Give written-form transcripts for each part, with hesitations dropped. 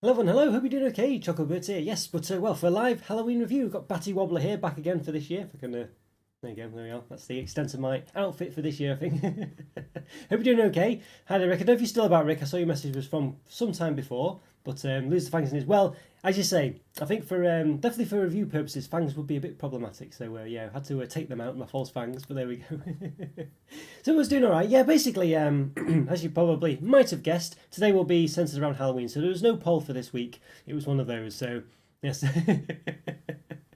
Hello and hello, hope you're doing okay. Chocolo here. Yes, but well, for a live Halloween review, we've got Batty Wobbler here back again for this year. If I can, there you go, there we are. That's the extent of my outfit for this year, I think. Hope you're doing okay. Hi there, Rick. I don't know if you're still about, Rick. I saw your message was from some time before, but lose the fangs in it. Well, as you say, I think for definitely for review purposes, fangs would be a bit problematic. So yeah, I had to take them out, my false fangs, but there we go. So it was doing all right. Yeah, basically, as you probably might have guessed, today will be centered around Halloween. So there was no poll for this week. It was one of those. So yes.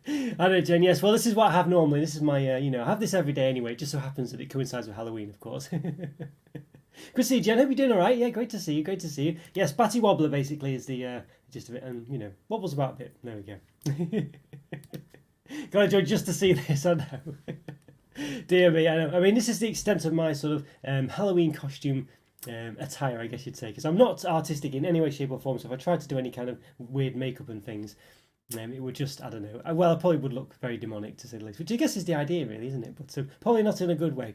I don't know, Jen. Yes, well, this is what I have normally. This is my, I have this every day anyway. It just so happens that it coincides with Halloween, of course. Good to see you, Jen. Hope you're doing all right. Yeah, great to see you. Great to see you. Yes, Batty Wobbler basically is the gist of it, and wobbles about a bit. There we go. Gotta join just to see this. I know. Dear me, I know. I mean, this is the extent of my sort of Halloween costume attire, I guess you'd say, because I'm not artistic in any way, shape, or form. So if I tried to do any kind of weird makeup and things, it would just, I don't know. Well, I probably would look very demonic to say the least, which I guess is the idea, really, isn't it? But probably not in a good way.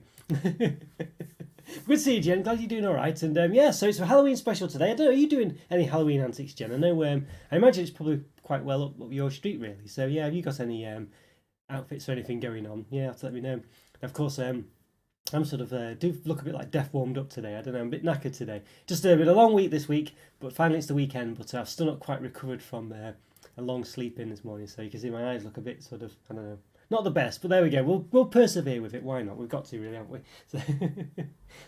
Good to see you, Jen. Glad you're doing all right. And yeah, so it's a Halloween special today. I don't know, are you doing any Halloween antics, Jen? I know. I imagine it's probably quite well up your street, really. So yeah, have you got any outfits or anything going on? Yeah, have to let me know. Of course, I'm sort of do look a bit like death warmed up today. I don't know, I'm a bit knackered today. Just been a long week this week, but finally it's the weekend. But I've still not quite recovered from a long sleep in this morning, so you can see my eyes look a bit sort of, I don't know, not the best, but there we go. We'll persevere with it. Why not? We've got to, really, haven't we? So,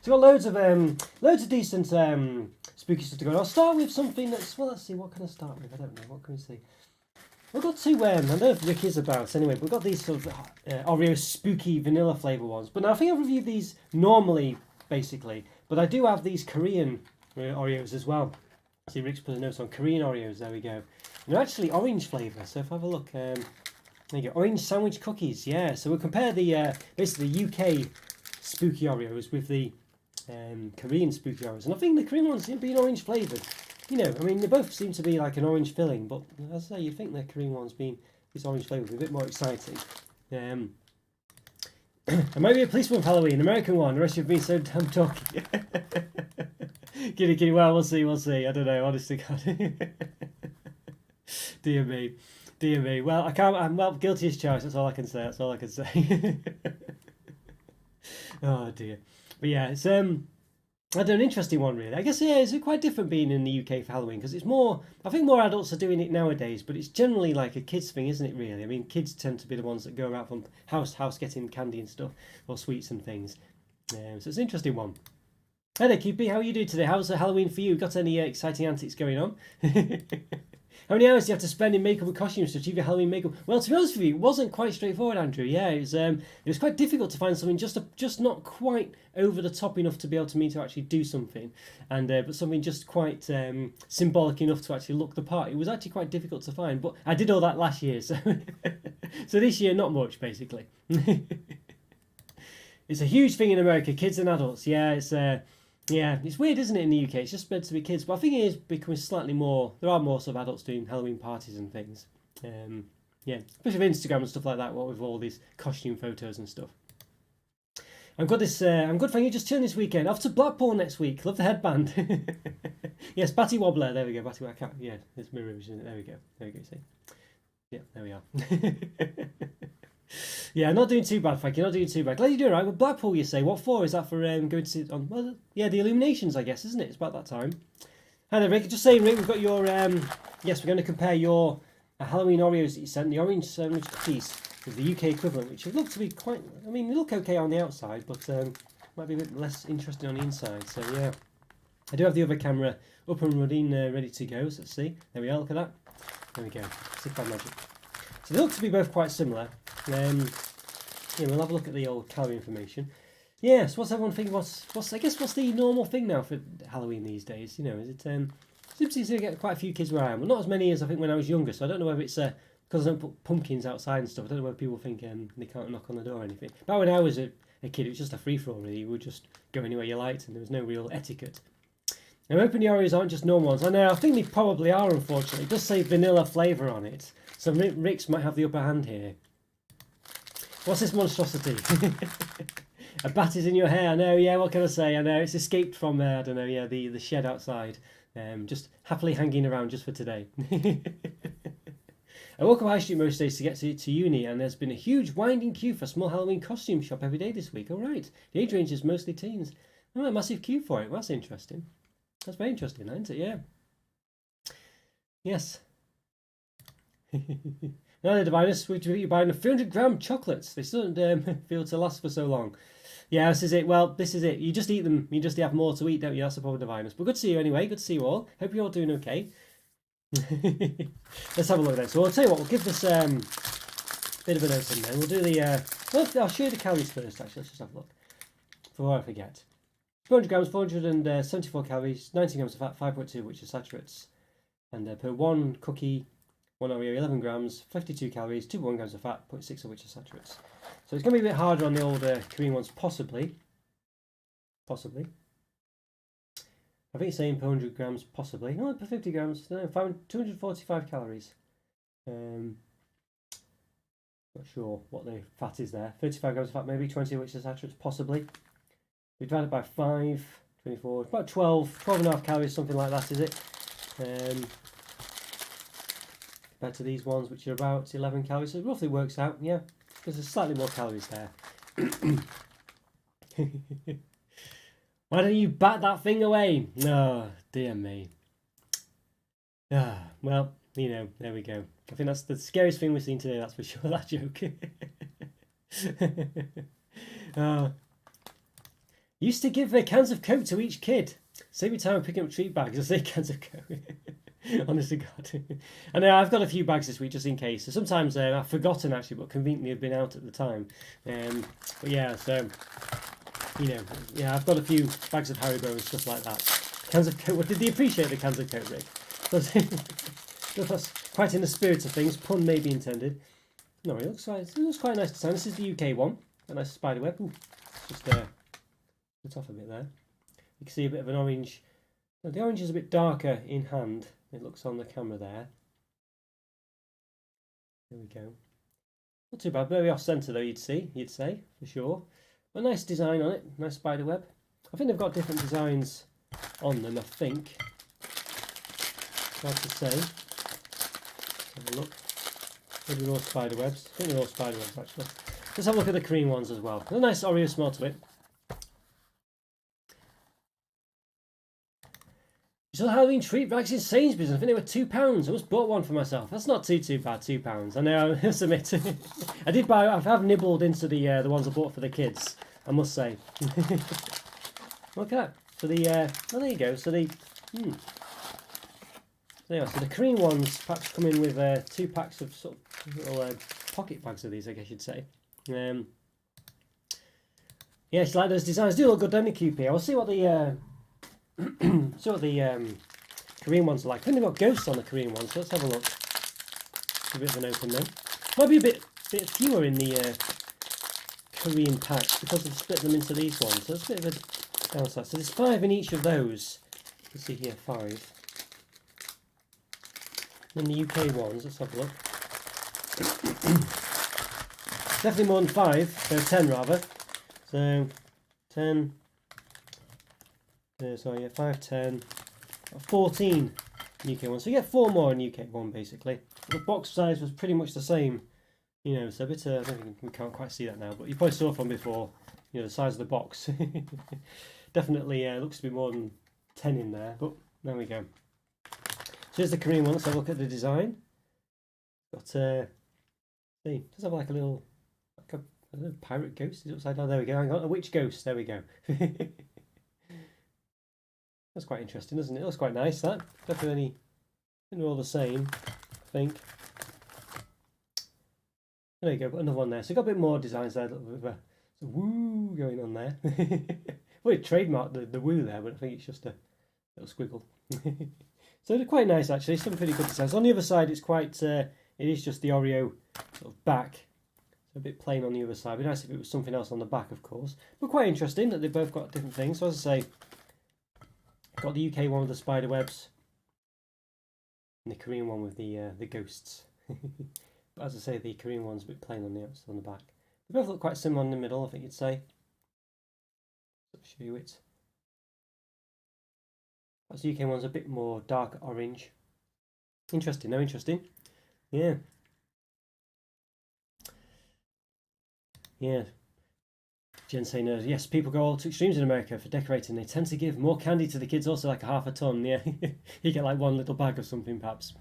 so we've got loads of decent spooky stuff to go on. I'll start with something that's, well, let's see, what can I start with? I don't know. What can we see? We've got two, I don't know if Rick is about anyway, but we've got these sort of Oreo spooky vanilla flavour ones. But now I think I've reviewed these normally, basically, but I do have these Korean Oreos as well. See, Rick's put a note on Korean Oreos, there we go. And they're actually orange flavour, so if I have a look, there you go, orange sandwich cookies, yeah. So we'll compare the, basically the UK spooky Oreos with the Korean spooky Oreos. And I think the Korean ones seem to be orange flavoured. I mean, they both seem to be like an orange filling, but as I say, you think the Korean one's been this orange flavour, a bit more exciting. There might be a policeman for Halloween, American one. The rest of you have been so damn talky. Kitty. Well, we'll see. I don't know, honestly, God. Dear me. Well, I can't. I'm well guilty as charged. That's all I can say. Oh dear. But yeah, it's I don't know, an interesting one, really. I guess, yeah, it's quite different being in the UK for Halloween, because it's more, I think more adults are doing it nowadays, but it's generally like a kids thing, isn't it, really? I mean, kids tend to be the ones that go around from house to house getting candy and stuff, or sweets and things. So it's an interesting one. Hey there, QP, how are you doing today? How's Halloween for you? Got any exciting antics going on? How many hours do you have to spend in makeup and costumes to achieve your Halloween makeup? Well, to be honest with you, it wasn't quite straightforward, Andrew. Yeah, it was quite difficult to find something just not quite over the top enough to be able to actually do something, and but something just quite symbolic enough to actually look the part. It was actually quite difficult to find, but I did all that last year, so so this year not much, basically. It's a huge thing in America, kids and adults. Yeah, it's weird, isn't it, in the UK? It's just meant to be kids, but I think it is becoming slightly more. There are more sort of adults doing Halloween parties and things. Yeah, especially with Instagram and stuff like that. What with all these costume photos and stuff. I'm good. I'm good. Thank you. Just chilling this weekend. Off to Blackpool next week. Love the headband. Yes, Batty Wobbler. There we go. Batty Wobbler. Yeah, there's mirror image. There we go. See. Yeah, there we are. Yeah, not doing too bad, Frankie. Not doing too bad. Glad you're doing all right. With Blackpool, you say. What for? Is that for going to see on? Well, yeah, the illuminations, I guess, isn't it? It's about that time. Hi there, Rick. Just saying, Rick, we've got your. Yes, we're going to compare your Halloween Oreos that you sent, the orange sandwich cookies, with the UK equivalent, which look to be quite. I mean, they look okay on the outside, but might be a bit less interesting on the inside. So yeah, I do have the other camera up and running, ready to go. So let's see. There we are. Look at that. There we go. See if I magic. So they look to be both quite similar. Yeah, we'll have a look at the old calorie information. Yeah, so what's everyone thinking? What's what's the normal thing now for Halloween these days? Is it seems to get quite a few kids where I am, but not as many as I think when I was younger. So I don't know whether it's because I don't put pumpkins outside and stuff. I don't know whether people think they can't knock on the door or anything. But when I was a kid, it was just a free for all. Really, you would just go anywhere you liked, and there was no real etiquette. Now, open the Oreos aren't just normal ones. I know, I think they probably are, unfortunately. It does say vanilla flavour on it, so Rick's might have the upper hand here. What's this monstrosity? A bat is in your hair. I know. Yeah, what can I say? I know it's escaped from I don't know. Yeah, the shed outside. Just happily hanging around just for today. I walk up High Street most days to get to uni, and there's been a huge winding queue for a small Halloween costume shop every day this week. All right, the age range is mostly teens. Oh, a massive queue for it. Well, that's interesting. That's very interesting, isn't it? Yeah. Yes. Now they're buying us. You're buying 300-gram chocolates. They still don't feel to last for so long. Yeah, this is it. Well, this is it. You just eat them. You just have more to eat, don't you? That's the problem with Divinus. But good to see you anyway. Good to see you all. Hope you're all doing okay. Let's have a look then. So I'll tell you what. We'll give this bit of an open then. We'll do the. Well, I'll show you the calories first. Actually, let's just have a look before I forget. 400 grams, 474 calories, 19 grams of fat, 5.2 which are saturates, and per one cookie. 1 Oreo, 11 grams, 52 calories, 2.1 grams of fat, 0.6 of which are saturates. So it's going to be a bit harder on the older Korean ones, possibly. Possibly. I think it's saying per 100 grams, possibly. No, per 50 grams, no, 245 calories. Not sure what the fat is there. 35 grams of fat, maybe, 20 of which are saturates, possibly. We divide it by 5, 24, about 12.5 calories, something like that, is it? Compared to these ones, which are about 11 calories, so it roughly works out, yeah, because there's slightly more calories there. Why don't you bat that thing away? Oh, dear me. Well, you know, there we go. I think that's the scariest thing we've seen today, that's for sure, that joke. Used to give cans of Coke to each kid. Save me time of picking up treat bags. I say cans of Coke. Honest to God. I know I've got a few bags this week just in case. So sometimes I've forgotten actually, but conveniently have been out at the time. But yeah, so you know, yeah, I've got a few bags of Haribo and stuff like that. Cans of Coke. Well, did they appreciate the cans of Coke, Rick? That's quite in the spirit of things. Pun may be intended. No, it looks quite a nice design. This is the UK one. A nice spider web. Ooh, just put off a bit there. You can see a bit of an orange. Well, the orange is a bit darker in hand. It looks on the camera there. There we go. Not too bad. Very off centre though. You'd say for sure. But nice design on it. Nice spider web. I think they've got different designs on them. I think. It's hard to say. Let's have a look. Maybe they're all spider webs. I think they're all spider webs actually. Let's have a look at the cream ones as well. There's a nice Oreo smell to it. Still Halloween treat bags in Sainsbury's. I think they were £2. I just bought one for myself. That's not too bad. £2. I know. I must admit. I did buy. I have nibbled into the ones I bought for the kids. I must say. Look at that. So the oh, there you go. So the there you are. So the cream ones perhaps come in with 2 packs of sort of little pocket bags of these, I guess you'd say. Yeah, it's like those designs do look good, don't they, QP? I'll see what the see what the Korean ones are like. I think they've got ghosts on the Korean ones, so let's have a look. A bit of an open then. Might be a bit fewer in the Korean packs because they've split them into these ones. So it's a bit of a downside. So there's 5 in each of those. You can see here 5. Then the UK ones, let's have a look. Definitely more than 5, so 10 rather. So 10. So yeah, 5, 10, 14 UK one. So you get 4 more in UK one basically. The box size was pretty much the same, you know. So a bit. I don't think we can't quite see that now, but you probably saw from before. You know the size of the box. Definitely looks to be more than 10 in there. But there we go. So here's the Korean one. Let's have a look at the design. Got see, does have like a little pirate ghost. Is it upside down? There we go. Hang on, a witch ghost. There we go. That's quite interesting, isn't it? It looks quite nice, that. Definitely, they're all the same, I think. There you go, got another one there. So got a bit more designs there, a little bit of a woo going on there. Well, it trademarked the woo there, but I think it's just a little squiggle. So they're quite nice, actually. Some pretty good designs. On the other side, it's quite, it is just the Oreo sort of back. So a bit plain on the other side. It'd be nice if it was something else on the back, of course. But quite interesting that they've both got different things. So as I say, got the UK one with the spider webs, and the Korean one with the ghosts. But as I say, the Korean one's a bit plain on the back. They both look quite similar in the middle, I think you'd say. I'll show you it. That's the UK one's a bit more dark orange. Interesting, no, interesting. Yeah. Yeah. Jen saying, yes, people go all to extremes in America for decorating. They tend to give more candy to the kids, also like a half a ton. Yeah, you get like one little bag of something, perhaps.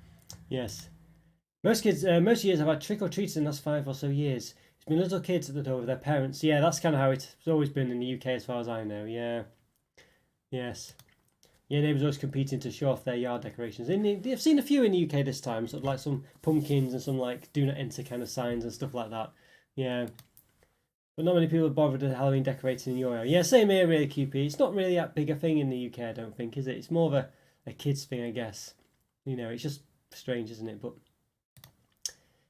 Yes. Most kids, most years, have had trick or treats in the last 5 or so years. It's been little kids at the door with their parents. Yeah, that's kind of how it's always been in the UK, as far as I know. Yeah. Yes. Yeah, neighbours always competing to show off their yard decorations. And I've seen a few in the UK this time, sort of like some pumpkins and some like "Do not enter" kind of signs and stuff like that. Yeah. But not many people are bothered with Halloween decorating in your area. Yeah, same here really, QP. It's not really that big a thing in the UK, I don't think, is it? It's more of a kids thing, I guess. You know, it's just strange, isn't it? But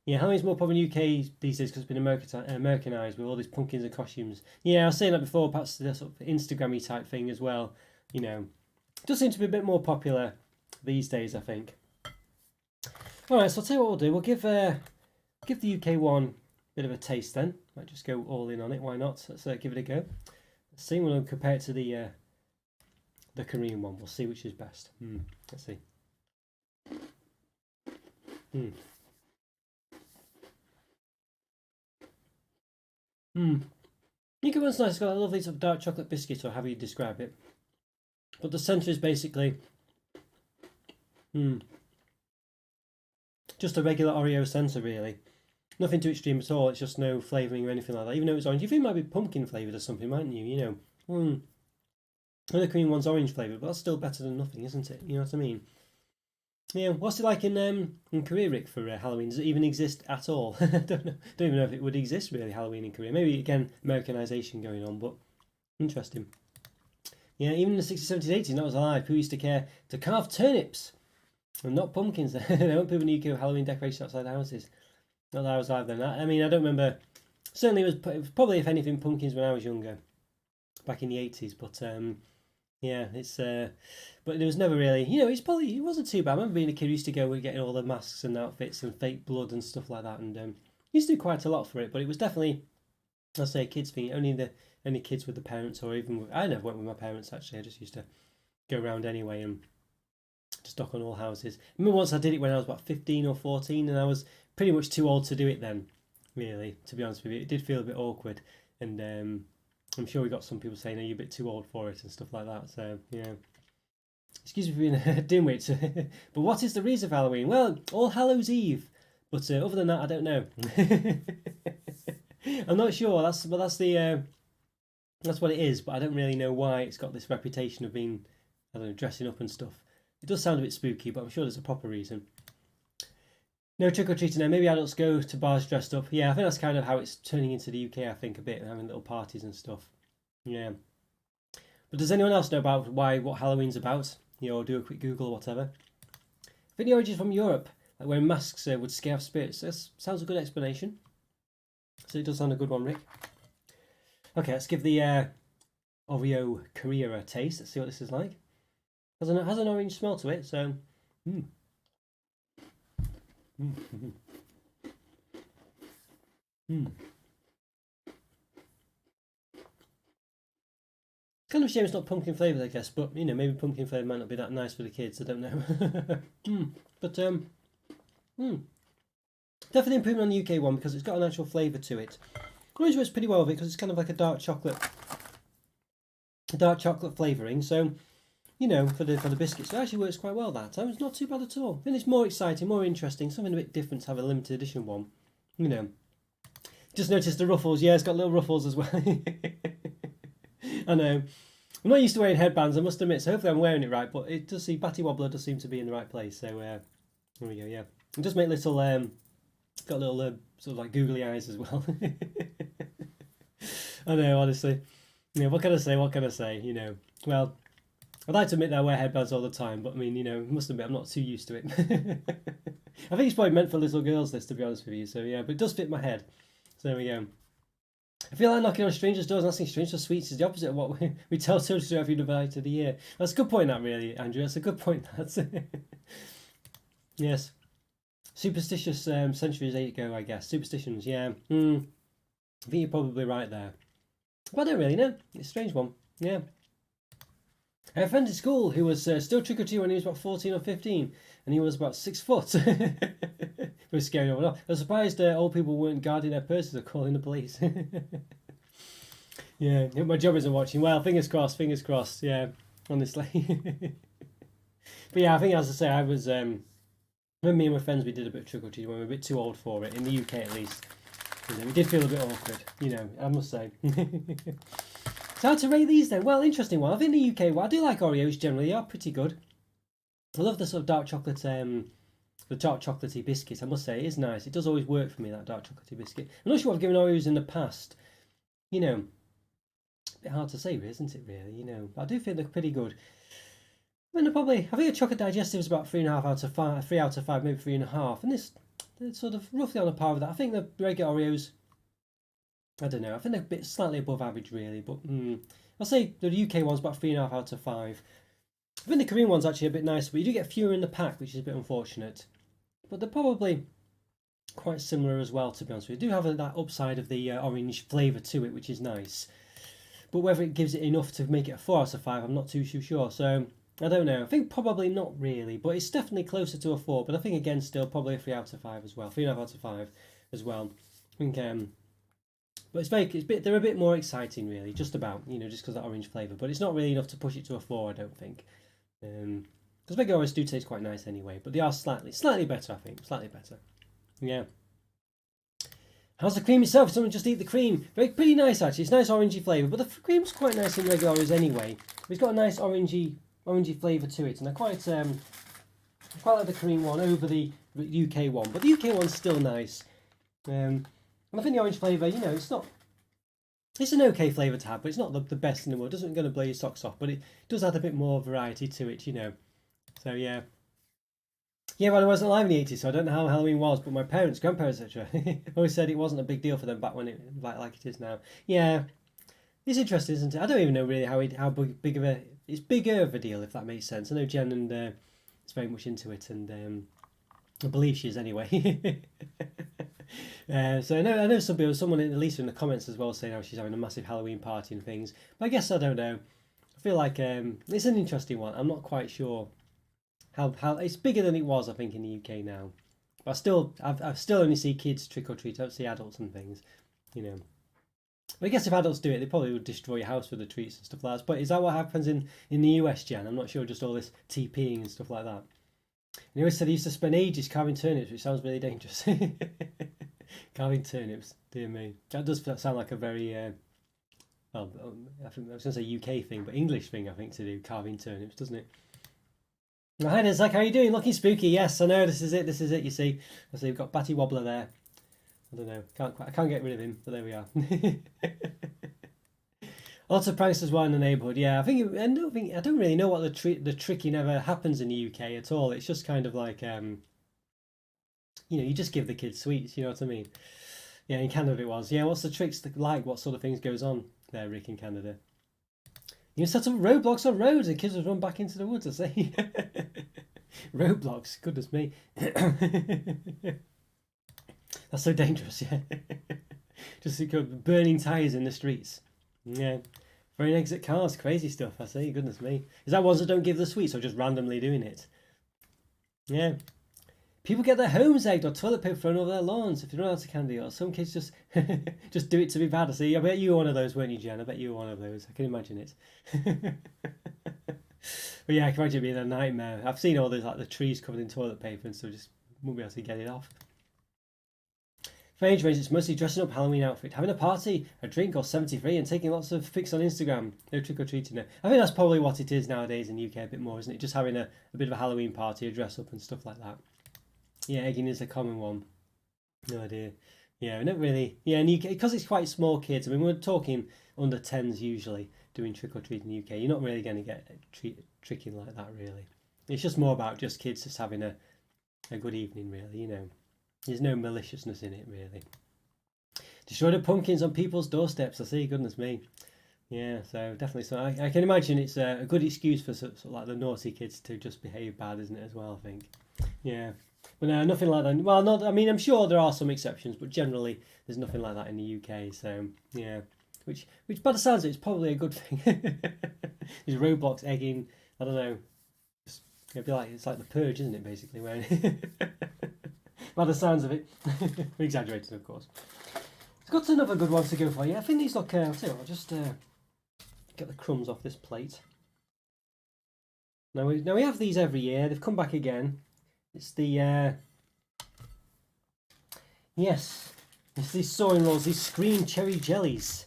yeah, Halloween's more popular in the UK these days because it's been Americanized with all these pumpkins and costumes. Yeah, I was saying that before, perhaps the sort of Instagram-y type thing as well. You know, it does seem to be a bit more popular these days, I think. Alright, so I'll tell you what we'll do. We'll give the UK one bit of a taste then. Might just go all in on it. Why not? Let's give it a go. Let's see. We'll compare it to the Korean one. We'll see which is best. Let's see. UK one's nice. It's got a lovely sort of dark chocolate biscuit, or however you describe it. But the centre is basically just a regular Oreo centre, really. Nothing too extreme at all. It's just no flavouring or anything like that. Even though it's orange, you think it might be pumpkin flavoured or something, mightn't you? You know, the Korean one's orange flavoured, but that's still better than nothing, isn't it? You know what I mean? Yeah. What's it like in Korea, Rick, for Halloween? Does it even exist at all? I don't know. Don't even know if it would exist really, Halloween in Korea. Maybe again Americanization going on, but interesting. Yeah, even in the 60s, 70s, 80s, that was alive. People used to care to carve turnips and not pumpkins. They weren't people in the UK Halloween decorations outside houses. Not that I was alive then. I mean, I don't remember. Certainly, it was probably, if anything, pumpkins when I was younger, back in the 80s. But yeah, it's. But it was never really. You know, it wasn't too bad. I remember being a kid who used to go and getting all the masks and outfits and fake blood and stuff like that, and used to do quite a lot for it. But it was definitely, I'll say, a kids thing. Only kids with the parents, or even I never went with my parents actually. I just used to go around anyway and just knock on all houses. I remember once I did it when I was about 15 or 14, and I was pretty much too old to do it then, really, to be honest with you. It did feel a bit awkward, and I'm sure we got some people saying, are you a bit too old for it and stuff like that. So yeah, excuse me for being a dimwit. But what is the reason for Halloween? Well, All Hallows Eve, but other than that, I don't know. I'm not sure. That's what it is, but I don't really know why it's got this reputation of being, I don't know, dressing up and stuff. It does sound a bit spooky, but I'm sure there's a proper reason. No trick or treating now. Maybe adults go to bars dressed up. Yeah, I think that's kind of how it's turning into the UK, I think, a bit, and having little parties and stuff. Yeah. But does anyone else know about what Halloween's about? You know, or do a quick Google or whatever. I think the origin from Europe, like wearing masks would scare off spirits. That sounds a good explanation. So it does sound a good one, Rick. Okay, let's give the Oreo Korea a taste. Let's see what this is like. Has an orange smell to it, so. Kind of a shame it's not pumpkin flavoured, I guess, but you know, maybe pumpkin flavour might not be that nice for the kids, I don't know. But definitely improvement on the UK one because it's got an actual flavour to it. Orange works pretty well with it because it's kind of like a dark chocolate flavouring, so you know, for the biscuits, it actually works quite well that time. It's not too bad at all. And it's more exciting, more interesting, something a bit different to have a limited edition one. You know. Just noticed the ruffles. Yeah, it's got little ruffles as well. I know. I'm not used to wearing headbands, I must admit, so hopefully I'm wearing it right, but it does seem, Batty Wobbler does seem to be in the right place, so there we go, yeah. It does make little, got little sort of like googly eyes as well. I know, honestly. Yeah, what can I say, you know. Well, I'd like to admit that I wear headbands all the time, but I mean, you know, I must admit I'm not too used to it. I think it's probably meant for little girls, this, to be honest with you, so yeah, but it does fit my head. So there we go. I feel like knocking on strangers' doors and asking strangers for sweets is the opposite of what we tell children to do every night of the year. That's a good point, that, really, Andrew. That's a good point, that. Yes. Superstitious centuries ago, I guess. Superstitions, yeah. I think you're probably right there. But I don't really know. It's a strange one. Yeah. I had a friend at school who was still trick-or-treating when he was about 14 or 15, and he was about 6 foot. It was scary enough. I was surprised old people weren't guarding their purses or calling the police. Yeah, my job isn't watching. Well, fingers crossed, yeah, honestly. But yeah, I think, as I say, I was, when me and my friends, we did a bit of trick-or-treating when we were a bit too old for it, in the UK at least. We did feel a bit awkward, I must say. So how to rate these then? Well, interesting one. I think the UK, well, I do like Oreos generally. They are pretty good. I love the sort of dark chocolate, the dark chocolatey biscuit. I must say, it is nice. It does always work for me, that dark chocolatey biscuit. I'm not sure what I've given Oreos in the past. A bit hard to say, isn't it, really? But I do feel they're pretty good. I think a chocolate digestive is about 3.5 out of 5, 3 out of 5, maybe 3.5. And this, they're sort of roughly on a par with that. I think the regular Oreos, I don't know. I think they're a bit slightly above average, really. But I'll say the UK one's about 3.5 out of 5. I think the Korean one's actually a bit nicer, but you do get fewer in the pack, which is a bit unfortunate. But they're probably quite similar as well, to be honest with you. They do have that upside of the orange flavour to it, which is nice. But whether it gives it enough to make it a 4 out of 5, I'm not too sure. So I don't know. I think probably not really, but it's definitely closer to a 4. But I think again, still probably a 3 out of 5 as well. 3.5 out of 5 as well. I think. But they're a bit more exciting, really, just about, just because of that orange flavour. But it's not really enough to push it to a 4, I don't think. Because regular Oreos do taste quite nice anyway, but they are slightly better, I think. Slightly better. Yeah. How's the cream itself? Someone just eat the cream. Pretty nice, actually. It's nice orangey flavour, but the cream's quite nice in regular Oreos anyway. It's got a nice orangey flavour to it, and I quite like the cream one over the UK one, but the UK one's still nice. And I think the orange flavour, it's an okay flavour to have, but it's not the best in the world. It doesn't going to blow your socks off, but it does add a bit more variety to it, So yeah. Yeah, well, I wasn't alive in the 80s, so I don't know how Halloween was, but my grandparents, etc., always said it wasn't a big deal for them back when it like it is now. Yeah, it's interesting, isn't it? I don't even know really how big of it's bigger of a deal, if that makes sense. I know Jen and is very much into it, and I believe she is anyway. So I know someone at least in the comments as well, saying how she's having a massive Halloween party and things. But I guess I don't know. I feel like it's an interesting one. I'm not quite sure how it's bigger than it was, I think, in the UK now. But I still only see kids trick or treat. I don't see adults and things, But I guess if adults do it, they probably would destroy your house with the treats and stuff like that. But is that what happens in the US, Jen? I'm not sure. Just all this TPing and stuff like that. And he always said he used to spend ages carving turnips, which sounds really dangerous. Carving turnips, dear me. That does sound like a very, I think I was going to say UK thing, but English thing, I think, to do, carving turnips, doesn't it? Oh, hi there, Zach, how are you doing? Looking spooky. Yes, I know, this is it, you see. I see we've got Batty Wobbler there. I don't know, I can't get rid of him, but there we are. Lots of pranks as well in the neighbourhood. Yeah, I don't really know what the tricking ever happens in the UK at all. It's just kind of like you just give the kids sweets. You know what I mean? Yeah, in Canada it was. Yeah, what's the tricks like? What sort of things goes on there, Rick, in Canada? You set up roadblocks on roads and kids would run back into the woods. I say, roadblocks. Goodness me, that's so dangerous. Yeah, just burning tyres in the streets. Yeah, throwing eggs at cars, crazy stuff. I say, goodness me. Is that ones that don't give the sweets or just randomly doing it? Yeah. People get their homes egged or toilet paper thrown over their lawns if they run out of candy, or some kids just just do it to be bad. I see. I bet you were one of those, weren't you, Jen? I bet you were one of those. I can imagine it. But yeah, I can imagine it being a nightmare. I've seen all those, like the trees covered in toilet paper and so just won't be able to get it off. For age range, it's mostly dressing up Halloween outfit, having a party, a drink, or 73, and taking lots of pics on Instagram. No trick or treating now. I think that's probably what it is nowadays in the UK a bit more, isn't it? Just having a bit of a Halloween party, a dress up and stuff like that. Yeah, egging is a common one. No idea. Yeah, not really. Yeah, in the UK, because it's quite small kids. I mean, we're talking under 10s usually doing trick or treat in the UK. You're not really going to get tricking like that, really. It's just more about just kids just having a good evening, really. There's no maliciousness in it, really. Destroy the pumpkins on people's doorsteps. I see. Goodness me. Yeah, so definitely. So I can imagine it's a good excuse for sort of like the naughty kids to just behave bad, isn't it? As well, I think. Yeah. But no, nothing like that. Well, I'm sure there are some exceptions, but generally there's nothing like that in the UK. So yeah, which by the sounds of it is probably a good thing. These Roblox egging, I don't know. It'd be like, it's like the Purge, isn't it, basically? Where by the sounds of it. We're exaggerating, of course. It's got another good one to go for. Yeah, I think these look, I'll tell you what, I'll just get the crumbs off this plate. Now we have these every year. They've come back again. It's the, yes, it's these soaring rolls, these screen cherry jellies.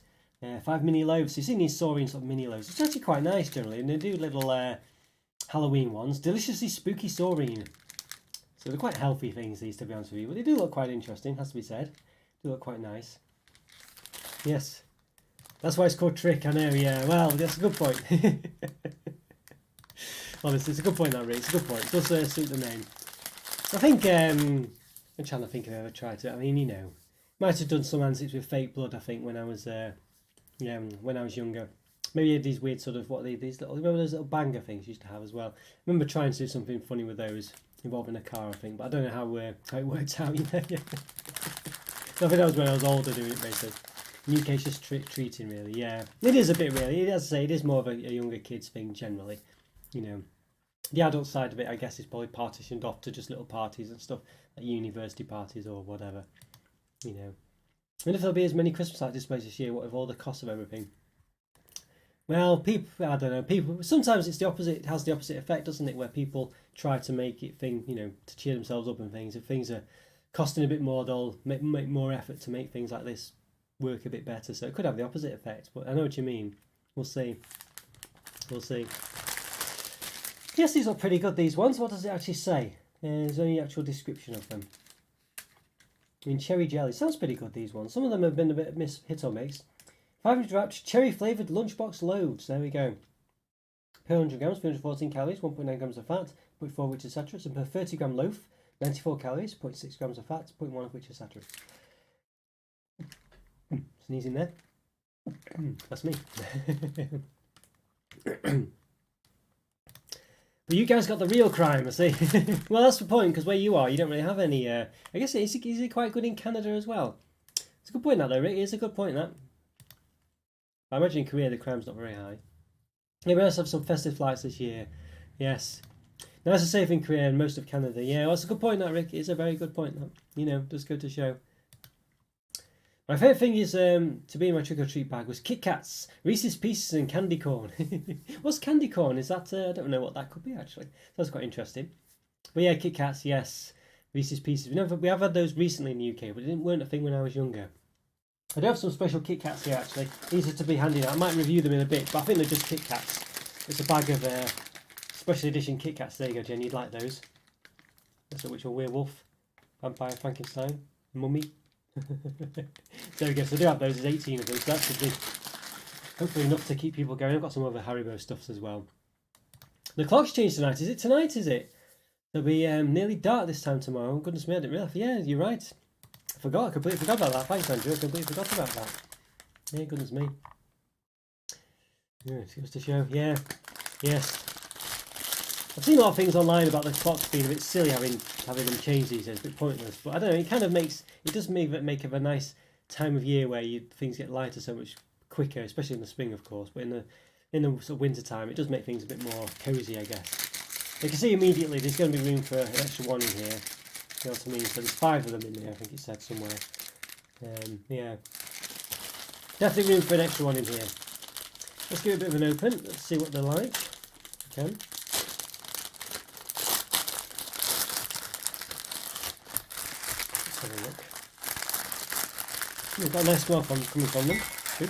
5 mini loaves. So you've seen these soaring sort of mini loaves. It's actually quite nice generally, and they do little Halloween ones. Deliciously spooky soaring. So they're quite healthy things, these, to be honest with you. But they do look quite interesting, has to be said. They do look quite nice. Yes. That's why it's called Trick, I know, yeah. Well, that's a good point. Honestly, it's a good point, that, Rick. It's a good point. It does suit the name. I think, I'm trying to think if I ever tried to. I mean, you know, might have done some antics with fake blood, I think, when I was younger. Maybe you had these weird sort of, these little, remember those little banger things you used to have as well? I remember trying to do something funny with those, involving a car, I think, but I don't know how it worked out, you know. I think that was when I was older doing it, basically. In the UK, it's just trick-treating, really, yeah. It is a bit, really. As I say, it is more of a younger kids thing, generally. You know, the adult side of it, I guess, is probably partitioned off to just little parties and stuff, like university parties or whatever, you know. And if there'll be as many Christmas light displays this year, what with all the cost of everything? Well, people, I don't know, people, sometimes it's the opposite, it has the opposite effect, doesn't it, where people try to make it you know, to cheer themselves up and things. If things are costing a bit more, they'll make more effort to make things like this work a bit better. So it could have the opposite effect, but I know what you mean. We'll see. We'll see. Yes, these are pretty good, these ones. What does it actually say? Is there any actual description of them? I mean, cherry jelly. Sounds pretty good, these ones. Some of them have been a bit hit or miss. 500 wrapped cherry flavoured lunchbox loads. There we go. Per 100 grams, 314 calories, 1.9 grams of fat, 0.4 which is saturates. And per 30 gram loaf, 94 calories, 0.6 grams of fat, 0.1 of which is saturates. Sneezing there. That's me. But you guys got the real crime, I see. Well, that's the point, because where you are, you don't really have any... I guess, is it quite good in Canada as well? It's a good point, that, though, Rick. It's a good point, that. I imagine in Korea the crime's not very high. Yeah, we also have some festive flights this year. Yes. Nice and safe in Korea and most of Canada. Yeah, well, that's a good point, that, Rick. It's a very good point, that. You know, does go to show. My favourite thing is to be in my trick-or-treat bag was Kit Kats, Reese's Pieces and candy corn. What's candy corn? Is that, I don't know what that could be actually. That's quite interesting. But yeah, Kit Kats, yes. Reese's Pieces. We have had those recently in the UK, but it weren't a thing when I was younger. I do have some special Kit Kats here actually. These are to be handed out. I might review them in a bit, but I think they're just Kit Kats. It's a bag of special edition Kit Kats. There you go, Jen. You'd like those. That's a which one? Werewolf, Vampire, Frankenstein, Mummy. There we go, so I do have those, there's 18 of them, so that should be hopefully enough to keep people going. I've got some other Haribo stuffs as well. The clock's changed tonight, is it tonight, is it? It'll be nearly dark this time tomorrow. Oh, goodness me, I didn't realise. Yeah, you're right. I completely forgot about that. Thanks, Andrew, I completely forgot about that. Yeah, goodness me. Yeah, it goes to show, yeah, yes. I've seen a lot of things online about the clocks being a bit silly having them changed these days, a bit pointless. But I don't know, it kind of makes, it does make of a nice time of year where things get lighter so much quicker, especially in the spring, of course. But in the sort of winter time, it does make things a bit more cosy, I guess. You can see immediately there's going to be room for an extra one in here. You know what I mean? So there's 5 of them in there, I think it said somewhere. Yeah, definitely room for an extra one in here. Let's give it a bit of an open. Let's see what they're like. Okay. Have a look. We've got a nice smell coming from them. Good.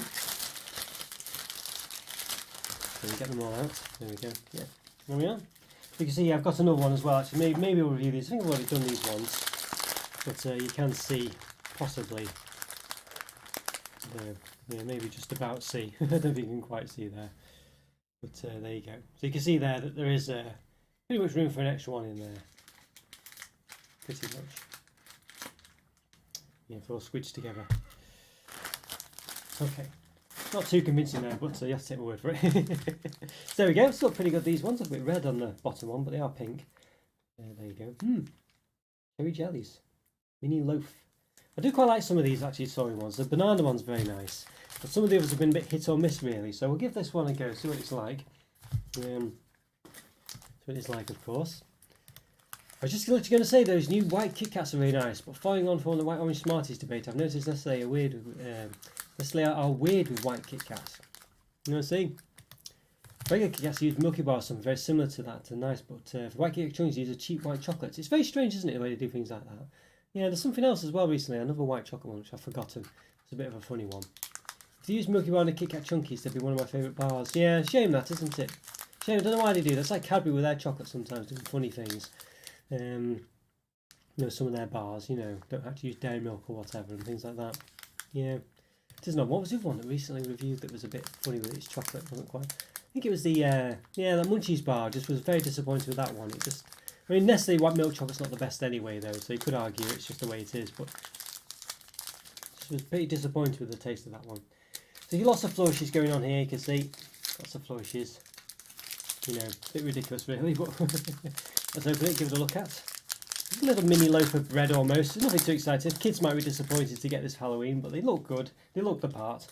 So we get them all out. There we go. Yeah. There we are. You can see I've got another one as well. Actually, maybe we'll review these. I think I've already done these ones, but you can see possibly. Yeah, maybe just about see. I don't think you can quite see there, but there you go. So you can see there that there is pretty much room for an extra one in there. Pretty much. Yeah, it's all squidged together. Okay, not too convincing there, but you have to take my word for it. So there we go, still pretty good, these ones. A bit red on the bottom one, but they are pink. There you go. Cherry jellies. Mini loaf. I do quite like some of these actually soy ones. The banana one's very nice, but some of the others have been a bit hit or miss really. So we'll give this one a go, see what it's like. See what it's like, of course. I was just going to say those new white Kit Kats are really nice, but following on from the white orange Smarties debate, I've noticed Nestle are weird. Nestle are weird with white Kit Kats. You know what I'm saying? Regular Kit Kats use Milky Bar or something very similar to that, and nice, but for white Kit Kat chunks use a cheap white chocolate. It's very strange, isn't it, the way they do things like that? Yeah, there's something else as well recently, another white chocolate one which I've forgotten. It's a bit of a funny one. If they use Milky Bar and Kit Kat Chunkies, they'd be one of my favourite bars. Yeah, shame that, isn't it? Shame, I don't know why they do that. It's like Cadbury with their chocolate sometimes doing funny things. You know, some of their bars, you know, don't have to use dairy milk or whatever and things like that. Yeah, it isn't. What was the other one that recently reviewed that was a bit funny with its chocolate? It wasn't quite. I think it was the that Munchies bar. Just was very disappointed with that one. It just, I mean, Nestle white milk chocolate's not the best anyway, though. So you could argue it's just the way it is. But just was pretty disappointed with the taste of that one. So lots of flourishes going on here. You can see lots of flourishes. You know, a bit ridiculous really, but let's open it, give it a look at. A little mini loaf of bread almost. There's nothing too exciting. Kids might be disappointed to get this Halloween, but they look good. They look the part.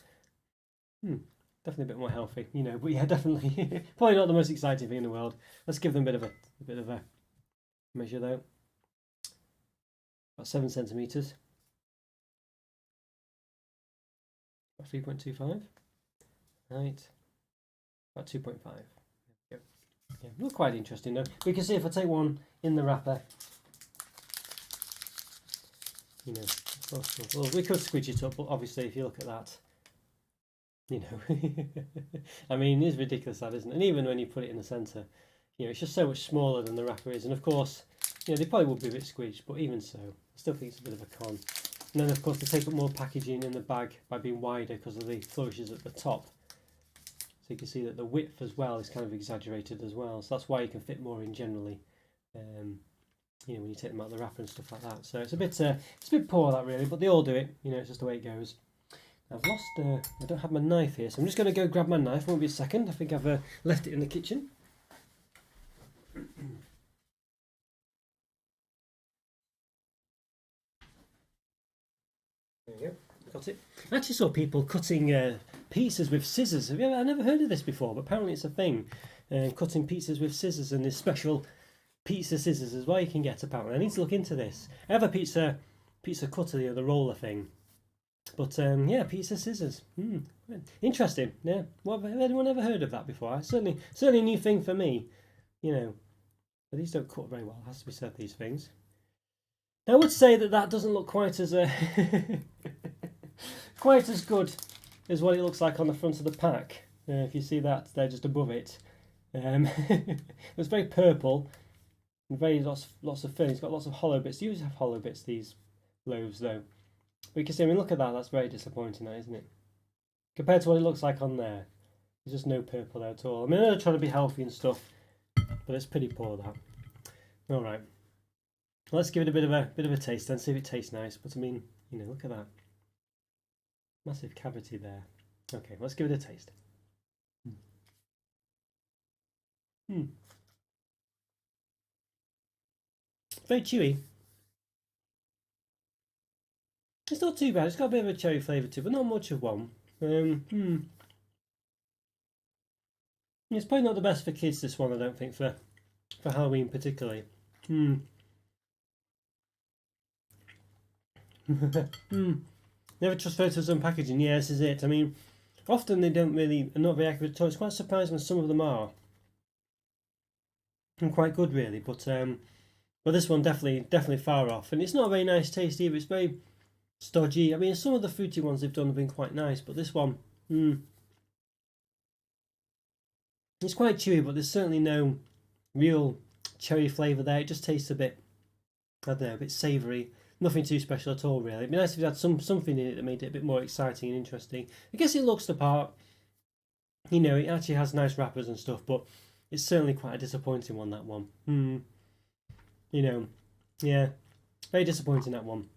Definitely a bit more healthy, you know. But yeah, definitely probably not the most exciting thing in the world. Let's give them a bit of a measure though. About 7 centimeters. About 3.25. Right. About 2.5. There we go. Yeah, look quite interesting though. We can see if I take one in the wrapper. You know, well, we could squidge it up, but obviously if you look at that, you know, I mean, it's ridiculous that, isn't it? And even when you put it in the centre, you know, it's just so much smaller than the wrapper is. And of course, you know, they probably would be a bit squidged, but even so, I still think it's a bit of a con. And then of course they take up more packaging in the bag by being wider because of the flourishes at the top. So you can see that the width as well is kind of exaggerated as well. So that's why you can fit more in generally. You know, when you take them out of the wrapper and stuff like that. So it's a bit poor that really, but they all do it. You know, it's just the way it goes. I've lost. I don't have my knife here, so I'm just going to go grab my knife. Won't be a second. I think I've left it in the kitchen. There you go. Got it. I actually saw people cutting pizzas with scissors. Have you ever? I never heard of this before, but apparently it's a thing. Cutting pizzas with scissors, and there's special pizza scissors as well you can get apparently. I need to look into this. I have a pizza cutter, the roller thing. But yeah, pizza scissors. Interesting. Yeah. What, have anyone ever heard of that before? Certainly a new thing for me. You know, but these don't cut very well. It has to be said, these things. I would say that doesn't look quite as quite as good as what it looks like on the front of the pack. If you see that there just above it, it's very purple. And very lots of filling. It's got lots of hollow bits. They usually have hollow bits, these loaves though. But you can see, I mean, look at that. That's very disappointing, that, isn't it? Compared to what it looks like on there. There's just no purple there at all. I mean, they're trying to be healthy and stuff, but it's pretty poor, that. All right. Well, let's give it a bit of a taste then, see if it tastes nice. But I mean, you know, look at that. Massive cavity there. Okay, let's give it a taste. Very chewy. It's not too bad. It's got a bit of a cherry flavour too, but not much of one. It's probably not the best for kids, this one, I don't think, for Halloween particularly. Never trust photos on packaging. Yeah, this is it. I mean, often they are not very accurate at all. It's quite surprising when some of them are. And quite good really, but this one definitely far off. And it's not a very nice taste either. It's very stodgy. I mean, some of the fruity ones they've done have been quite nice, but this one, it's quite chewy, but there's certainly no real cherry flavour there. It just tastes a bit, I don't know, a bit savoury. Nothing too special at all, really. It'd be nice if it had something in it that made it a bit more exciting and interesting. I guess it looks the part. You know, it actually has nice wrappers and stuff, but it's certainly quite a disappointing one, that one. You know, yeah, very disappointing, that one.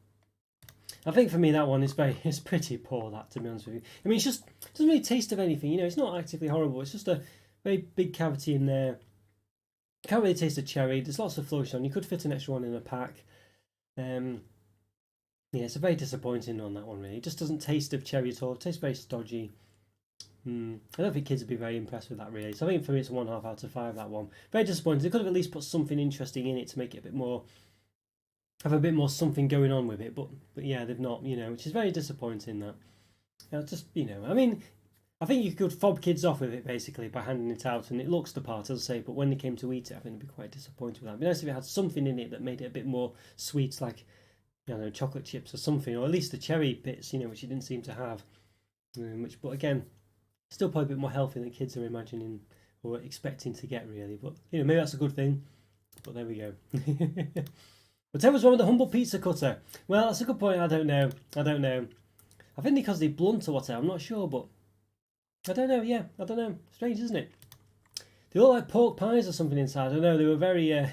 I think for me that one is pretty poor, that, to be honest with you. I mean, it doesn't really taste of anything, you know, it's not actively horrible. It's just a very big cavity in there. Can't really taste the cherry. There's lots of flourish on. You could fit an extra one in a pack. Yeah, it's a very disappointing on that one, really. It just doesn't taste of cherry at all. It tastes very stodgy. I don't think kids would be very impressed with that, really. So I think for me, it's a 1.5 out of 5, that one. Very disappointing. They could have at least put something interesting in it to make it a bit more, have a bit more something going on with it. But yeah, they've not, which is very disappointing, that. Just, I mean, I think you could fob kids off with it, basically, by handing it out, and it looks the part, as I say, but when they came to eat it, I think they'd be quite disappointed with that. It'd be nice if it had something in it that made it a bit more sweet, like, I don't know, chocolate chips or something, or at least the cherry bits, which it didn't seem to have. But again, still probably a bit more healthy than kids are imagining or expecting to get, really. But maybe that's a good thing. But there we go. Whatever's wrong with the humble pizza cutter? Well, that's a good point. I don't know. I think because they're blunt or whatever. I'm not sure, but I don't know. Yeah, I don't know. Strange, isn't it? They look like pork pies or something inside. I don't know. They were very,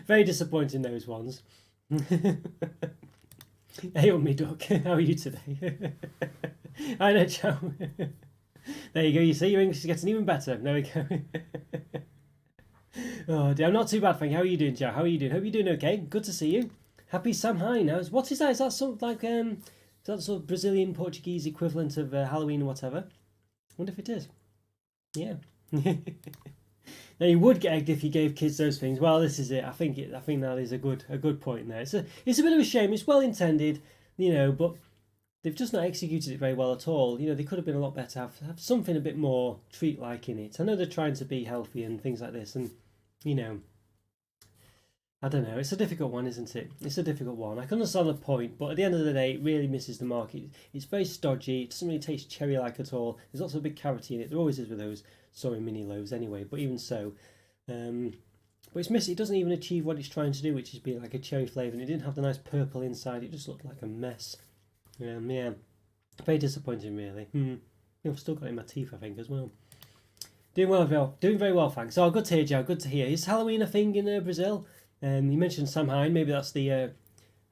very disappointing, those ones. Hey, on me, Duck. How are you today? I know, Joe. There you go. You see, your English is getting even better. There we go. Oh dear, I'm not too bad, thank you. How are you doing, Joe? How are you doing? Hope you're doing okay. Good to see you. Happy Samhain. Now, what is that? Is that something like is that sort of Brazilian Portuguese equivalent of Halloween or whatever? I wonder if it is. Yeah. Now you would get egged if you gave kids those things. Well, this is it. I think that is a good point there. It's a bit of a shame. It's well intended, but they've just not executed it very well at all. They could have been a lot better. Have something a bit more treat-like in it. I know they're trying to be healthy and things like this, and I don't know. It's a difficult one, isn't it? It's a difficult one. I can understand the point, but at the end of the day, it really misses the mark. It's very stodgy. It doesn't really taste cherry-like at all. There's lots of big carrot in it. There always is with those sorry mini loaves anyway. But even so, but it's missing. It doesn't even achieve what it's trying to do, which is be like a cherry flavour. And it didn't have the nice purple inside. It just looked like a mess. Yeah, very disappointing, really. I've still got it in my teeth, I think, as well. Doing very well, thanks. Oh, good to hear, Joe. Good to hear. Is Halloween a thing in Brazil? You mentioned Samhain. Maybe that's the. I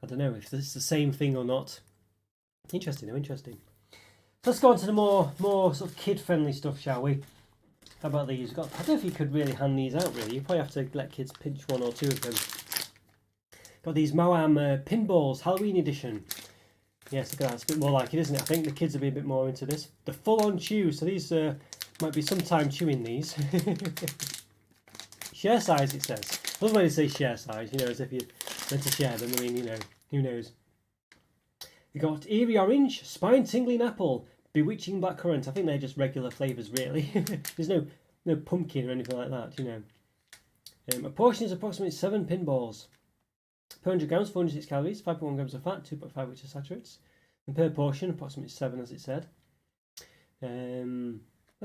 don't know if it's the same thing or not. Interesting. Let's go on to the more sort of kid-friendly stuff, shall we? How about these? I don't know if you could really hand these out. Really, you probably have to let kids pinch one or two of them. Got these Moam pinballs, Halloween edition. Yes, look at that. It's a bit more like it, isn't it? I think the kids will be a bit more into this. The full-on chew. So these might be some time chewing these. Share size, it says. I love when they say share size, as if you're meant to share them. I mean, who knows? You got eerie orange, spine-tingling apple, bewitching blackcurrant. I think they're just regular flavours, really. There's no pumpkin or anything like that, A portion is approximately 7 pinballs. Per 100 grams, 406 calories, 5.1 grams of fat, 2.5 which are saturates. And per portion, approximately 7, as it said. I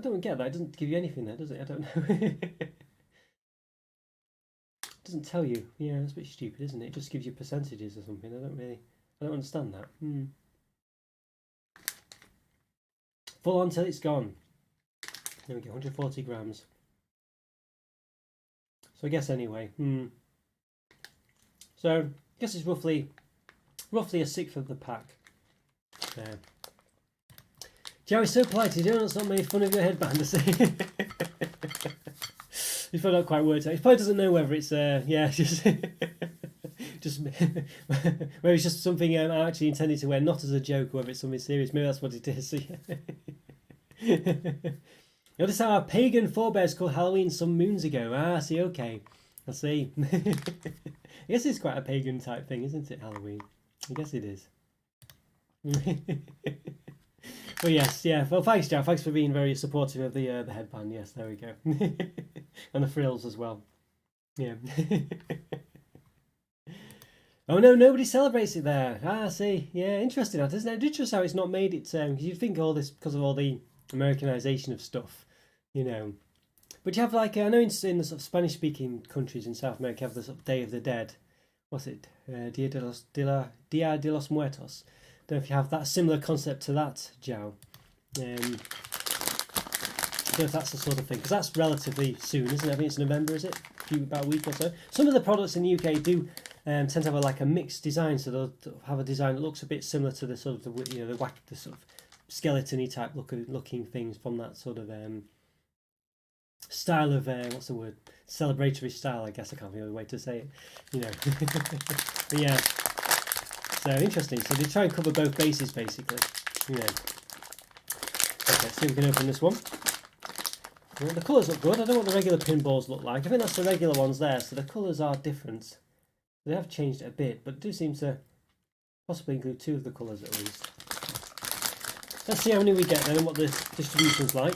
don't get that. It doesn't give you anything there, does it? I don't know. It doesn't tell you. Yeah, that's a bit stupid, isn't it? It just gives you percentages or something. I don't understand that. Full on till it's gone. There we go, 140 grams. So I guess anyway. So I guess it's roughly a sixth of the pack. There. Jerry's so polite. He does not make fun of your headband. He's probably not quite worked out. He probably doesn't know whether it's just whether it's just something I actually intended to wear, not as a joke, or whether it's something serious. Maybe that's what it is. Notice how our pagan forebears called Halloween some moons ago. Ah, see, okay. I see. I guess it's quite a pagan type thing, isn't it, Halloween? I guess it is. Well, yes, yeah. Well, thanks, Jeff. Thanks for being very supportive of the headband. Yes, there we go. And the frills as well. Yeah. Oh no, nobody celebrates it there. Ah, see. Yeah, interesting. That isn't it? Interesting how it's not made it. Because you'd think all this because of all the Americanization of stuff, But you have I know in the sort of Spanish-speaking countries in South America, you have the sort of Day of the Dead. What's it? Dia de los Muertos. Don't know if you have that similar concept to that, Joe. I don't know if that's the sort of thing, because that's relatively soon, isn't it? I think it's November, is it? About a week or so. Some of the products in the UK do tend to have a mixed design, so they'll have a design that looks a bit similar to the sort of the sort of skeleton-y type looking things from that sort of style of what's the word? Celebratory style, I guess. I can't think of a way to say it. But yeah. So interesting. So they try and cover both bases basically. You know. Okay, let's see if we can open this one. Well, the colours look good. I don't know what the regular pinballs look like. I think that's the regular ones there, so the colours are different. They have changed it a bit, but do seem to possibly include 2 of the colours at least. Let's see how many we get then and what the distribution's like.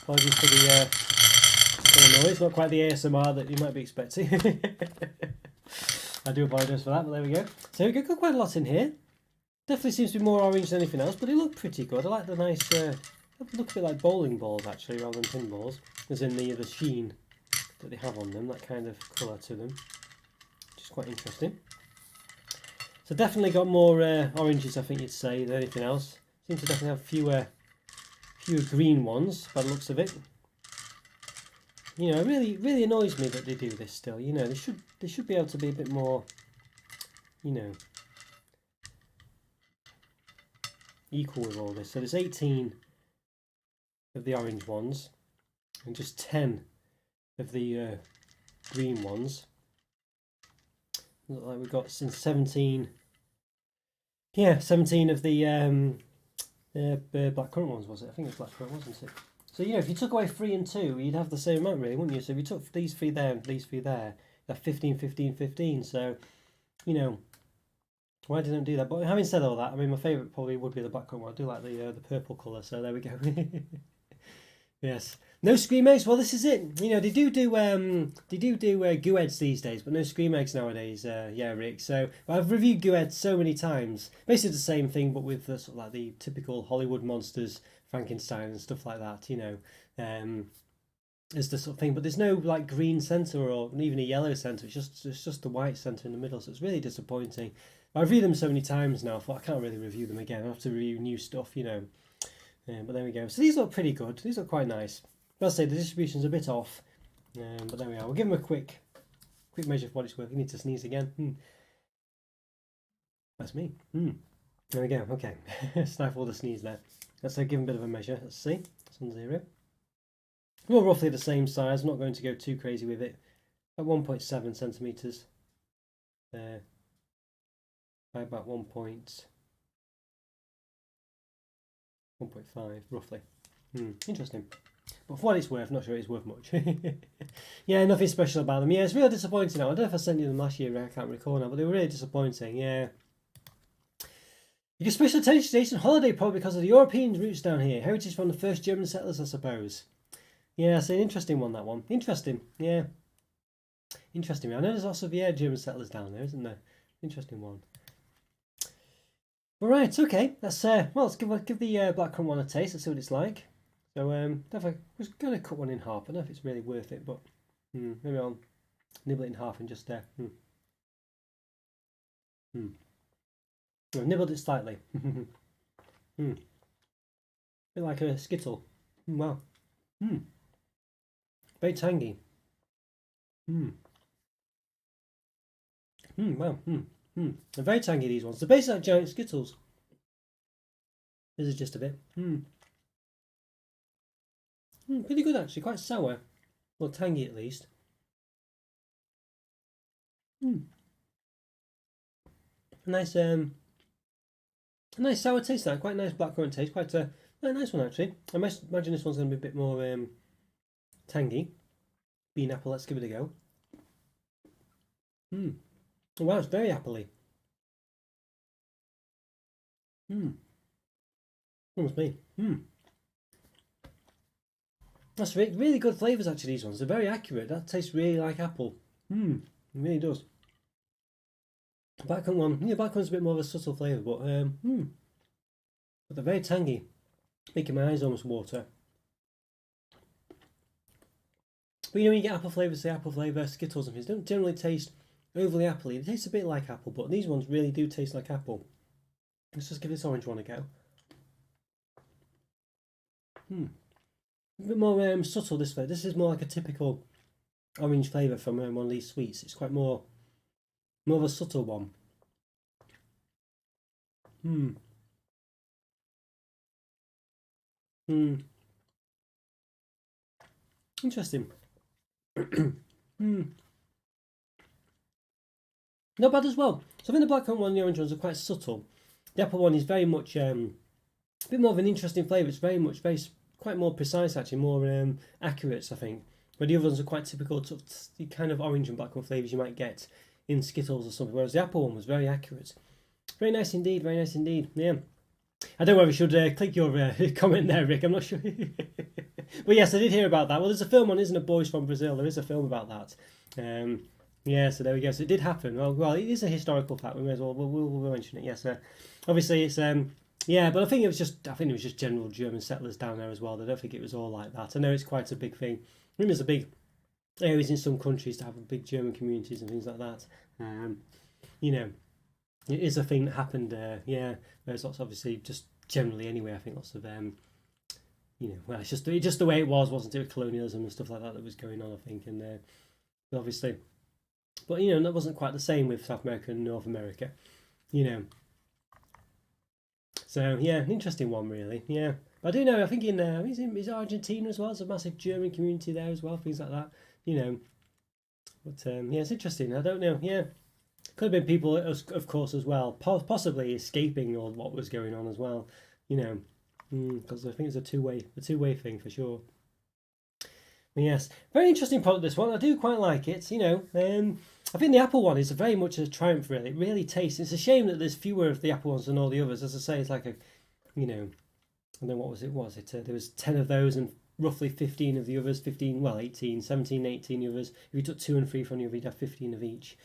Apologies for the noise, not quite the ASMR that you might be expecting. I do apologise for that, but there we go. So we've got quite a lot in here. Definitely seems to be more orange than anything else, but they look pretty good. I like the nice, they look a bit like bowling balls actually, rather than pinballs. As in the sheen that they have on them, that kind of colour to them, which is quite interesting. So definitely got more oranges, I think you'd say, than anything else. Seems to definitely have fewer green ones by the looks of it. You know, it really annoys me that they do this still. You know, they should be able to be a bit more, you know, equal with all this. So there's 18 of the orange ones and just 10 of the green ones. Look like we've got since 17. Yeah, 17 of the blackcurrant ones, was it? I think it was blackcurrant, wasn't it? So, you know, if you took away 3 and 2, you'd have the same amount, really, wouldn't you? So if you took these 3 there and these 3 there, you'd have 15, 15, 15. So, you know, why didn't I do that? But having said all that, I mean, my favourite probably would be the blackcurrant one. I do like the purple colour, so there we go. Yes. No scream eggs. Well, this is it. You know, they do goo eggs these days, but no scream eggs nowadays. Yeah, Rick. So I've reviewed goo eggs so many times. Basically the same thing, but with the sort of like the typical Hollywood monsters, Frankenstein and stuff like that. You know, is the sort of thing. But there's no like green centre or even a yellow centre. It's just the white centre in the middle. So it's really disappointing. I've reviewed them so many times now. I thought I can't really review them again. I have to review new stuff. You know. But there we go. So these look pretty good. These look quite nice. I'll say the distribution's a bit off, but there we are. We'll give them a quick measure for what it's worth. You need to sneeze again. That's me. There we go. Okay, stifle the sneeze there. Let's give them a bit of a measure. Let's see. It's on 0. Well, roughly the same size. I'm not going to go too crazy with it. At 1.7 centimeters. By about 1.5 roughly. Interesting. But for what it's worth, I'm not sure it's worth much. Yeah, nothing special about them. Yeah, it's really disappointing now. I don't know if I sent you them last year, I can't recall now, but they were really disappointing, yeah. You get special attention to Jason Holiday probably because of the European roots down here. Heritage from the first German settlers, I suppose. Yeah, it's an interesting one, that one. Interesting, yeah. Interesting. I know there's lots of German settlers down there, isn't there? Interesting one. All right, okay. Let's let's give the blackcurrant one a taste. Let's see what it's like. So definitely, I was going to cut one in half. I don't know if it's really worth it, but maybe I'll nibble it in half and just I've nibbled it slightly. Bit like a Skittle. Wow. Very tangy. Wow. They're very tangy, these ones. They're basically like giant Skittles. This is just a bit. Pretty good actually, quite sour. Or tangy at least. A nice sour taste that, quite nice blackcurrant taste, quite a nice one actually. I imagine this one's going to be a bit more tangy. Bean apple, let's give it a go. Oh, wow, it's very appley. Almost me. That's really good flavours actually, these ones. They're very accurate. That tastes really like apple. It really does. Blackcurrant one, blackcurrant's a bit more of a subtle flavour, but they're very tangy, making my eyes almost water. But you know, when you get apple flavours, say apple flavour, Skittles and things, don't generally taste overly appley. They taste a bit like apple, but these ones really do taste like apple. Let's just give this orange one a go. A bit more subtle this flavour. This is more like a typical orange flavour from one of these sweets. It's quite more of a subtle one. Interesting. Not bad as well. So I think the blackcurrant one and the orange ones are quite subtle. The apple one is very much a bit more of an interesting flavour. It's very quite more precise actually, more accurate I think. But the other ones are quite typical to the kind of orange and blackcurrant flavours you might get in Skittles or something. Whereas the apple one was very accurate. Very nice indeed. Very nice indeed. Yeah. I don't know whether we should click your comment there, Rick. I'm not sure. But yes, I did hear about that. Well, there's a film on, isn't it, Boys from Brazil? There is a film about that. Yeah, so there we go. So it did happen. Well, it is a historical fact. We may as well we'll mention it. Yes, obviously it's yeah, but I think it was just general German settlers down there as well. I don't think it was all like that. I know it's quite a big thing. I think there's a big areas in some countries to have big German communities and things like that. You know, it is a thing that happened. Yeah, there's lots obviously just generally anyway. I think lots of you know, well, it's just the way it was, wasn't it? With colonialism and stuff like that was going on, I think, and obviously. But, you know, that wasn't quite the same with South America and North America, you know. So, yeah, an interesting one, really, yeah. But I do know, I think is Argentina as well, there's a massive German community there as well, things like that, you know. But, yeah, it's interesting, I don't know, yeah. Could have been people, of course, as well, possibly escaping all what was going on as well, you know. Because I think it's a two-way thing for sure. Yes, very interesting product this one. I do quite like it. You know, I think the apple one is very much a triumph. Really, it really tastes. It's a shame that there's fewer of the apple ones than all the others. As I say, it's like a, you know, and then what was it? There was 10 of those and roughly 15 of the others. 15, well, 18, 17, 18 others. If you took 2 and 3 from the other, you'd have 15 of each.